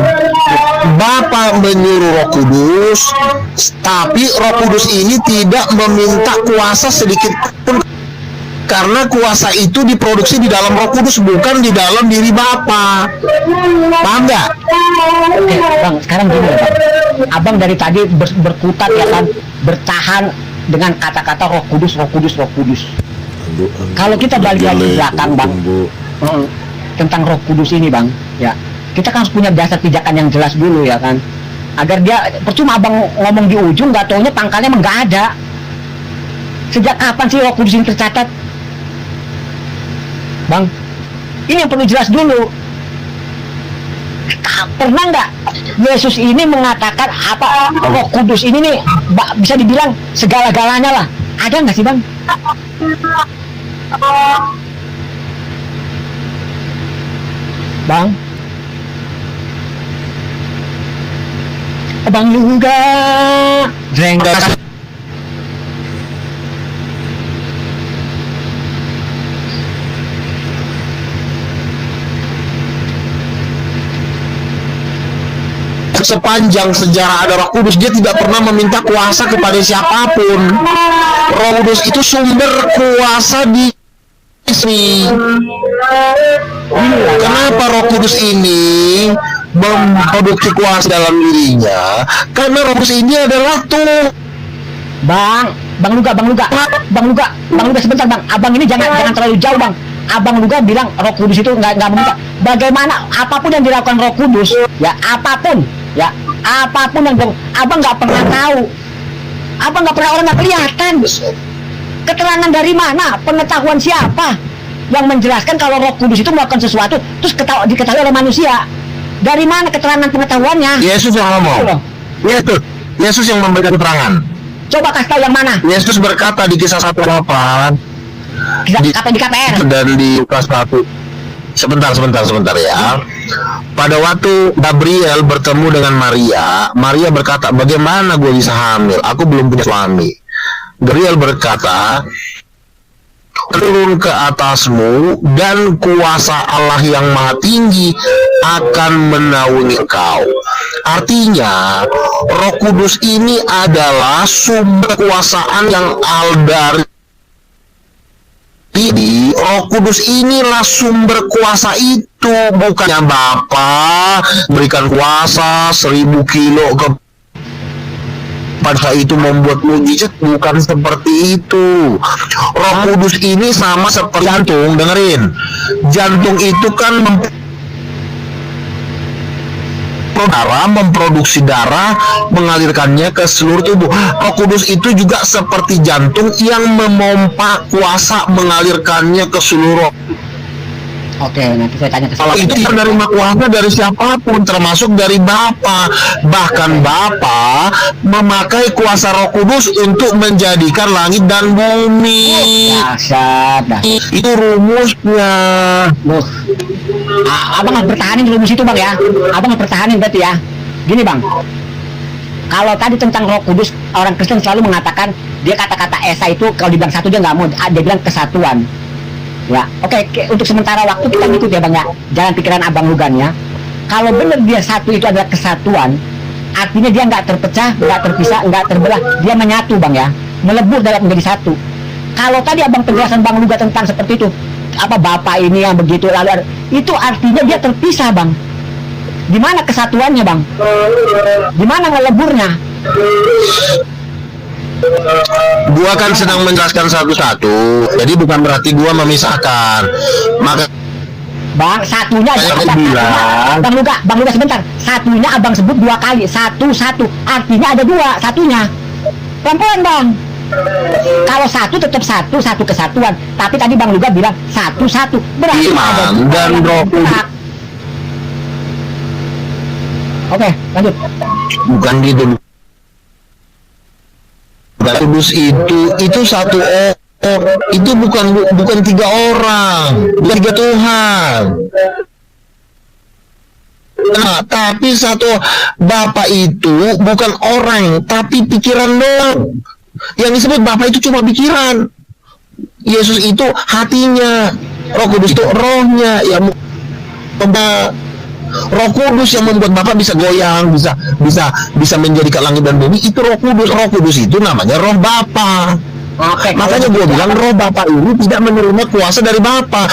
Bapak menyuruh Roh Kudus, tapi Roh Kudus ini tidak meminta kuasa sedikit pun, karena kuasa itu diproduksi di dalam Roh Kudus, bukan di dalam diri Bapa. Paham nggak? Oke, Bang, sekarang gini ya, Bang. Abang dari tadi berkutat ya kan, bertahan dengan kata-kata Roh Kudus, Roh Kudus, Roh Kudus. Kalau kita balik lagi ke belakang, Bang, tentang Roh Kudus ini, Bang, ya, kita kan harus punya dasar pijakan yang jelas dulu ya kan, agar dia, percuma Abang ngomong di ujung, nggak taunya pangkalnya emang nggak ada. Sejak kapan sih Roh Kudus ini tercatat, Bang? Ini yang perlu jelas dulu. Pernah nggak Yesus ini mengatakan apa Roh Kudus ini nih bisa dibilang segala-galanya lah? Ada nggak sih, Bang? Bang? Bang Luga. Jenggot. Sepanjang sejarah ada Roh Kudus, dia tidak pernah meminta kuasa kepada siapapun. Roh Kudus itu sumber kuasa di istri. Kenapa Roh Kudus ini memproduksi kuasa dalam dirinya? Karena Roh Kudus ini adalah tuh. Bang Luga, sebentar, Bang. Abang ini jangan terlalu jauh, Bang. Abang Luga bilang Roh Kudus itu nggak meminta. Bagaimana apapun yang dilakukan Roh Kudus, ya apapun yang Abang nggak pernah tahu. Abang nggak pernah, orang nggak kelihatan. Keterangan dari mana? Pengetahuan siapa yang menjelaskan kalau Roh Kudus itu melakukan sesuatu terus diketahui oleh manusia? Dari mana keterangan pengetahuannya? Yesus yang ngomong. Yesus yang memberikan keterangan. Coba kasih tahu yang mana? Yesus berkata di Kisah 1:8. Kata di KPR dan di Lukas 1. Sebentar ya. Pada waktu Gabriel bertemu dengan Maria berkata, bagaimana gue bisa hamil? Aku belum punya suami. Gabriel berkata, turun ke atasmu dan kuasa Allah yang maha tinggi akan menaungi kau. Artinya, Roh Kudus ini adalah sumber kekuasaan yang dari Jadi Roh Kudus inilah sumber kuasa itu, bukannya Bapa berikan kuasa 1000 kilo pada itu membuat mujizat, bukan seperti itu. Roh Kudus ini sama seperti jantung, dengerin. Jantung itu kan memproduksi darah, mengalirkannya ke seluruh tubuh. Roh Kudus itu juga seperti jantung yang memompa kuasa mengalirkannya ke seluruh. Oke, nanti saya tanya ke Kalau itu menerima kuasa dari siapapun, termasuk dari Bapa. Bahkan Bapa memakai kuasa Roh Kudus untuk menjadikan langit dan bumi. Dahsyat. Itu rumusnya. Abang harus pertahanin rumus itu, Bang ya. Abang harus pertahanin berarti ya. Gini, Bang. Kalau tadi tentang Roh Kudus, orang Kristen selalu mengatakan dia kata-kata Esa itu kalau dibilang satu dia nggak mau, dia bilang kesatuan. Ya, oke, untuk sementara waktu kita ngikut ya, Bang ya. Jalan pikiran Abang Lugan ya. Kalau benar dia satu itu adalah kesatuan, artinya dia nggak terpecah, nggak terpisah, nggak terbelah, dia menyatu bang ya, melebur dalam menjadi satu. Kalau tadi abang penjelasan bang Luga tentang seperti itu, apa bapak ini yang begitu lalu itu artinya dia terpisah bang. Di mana kesatuannya bang? Di mana ngeleburnya? Gua kan sedang menjelaskan satu-satu, jadi bukan berarti gua memisahkan. Maka Bang, satunya Saya abang, bilang. Bang Luga sebentar. Satunya abang sebut 2 kali, satu. Artinya ada 2 satunya. Pelan-pelan bang. Kalau satu tetap satu kesatuan. Tapi tadi Bang Luga bilang satu. Berarti Iman ada 2 dan yang Roh bergerak. Oke, lanjut. bukan gitu. Kudus itu satu itu bukan 3 orang, bukan 3 Tuhan. Nah, tapi satu Bapa itu bukan orang, tapi pikiran doang. Yang disebut Bapa itu cuma pikiran. Yesus itu hatinya, Roh Kudus itu rohnya, yang Roh Kudus yang membuat Bapa bisa goyang, bisa menjadikan langit dan bumi. Itu Roh Kudus. Roh Kudus itu namanya Roh Bapa. Oke, Makanya gue bilang Roh Bapa ini tidak menerima kuasa dari Bapa.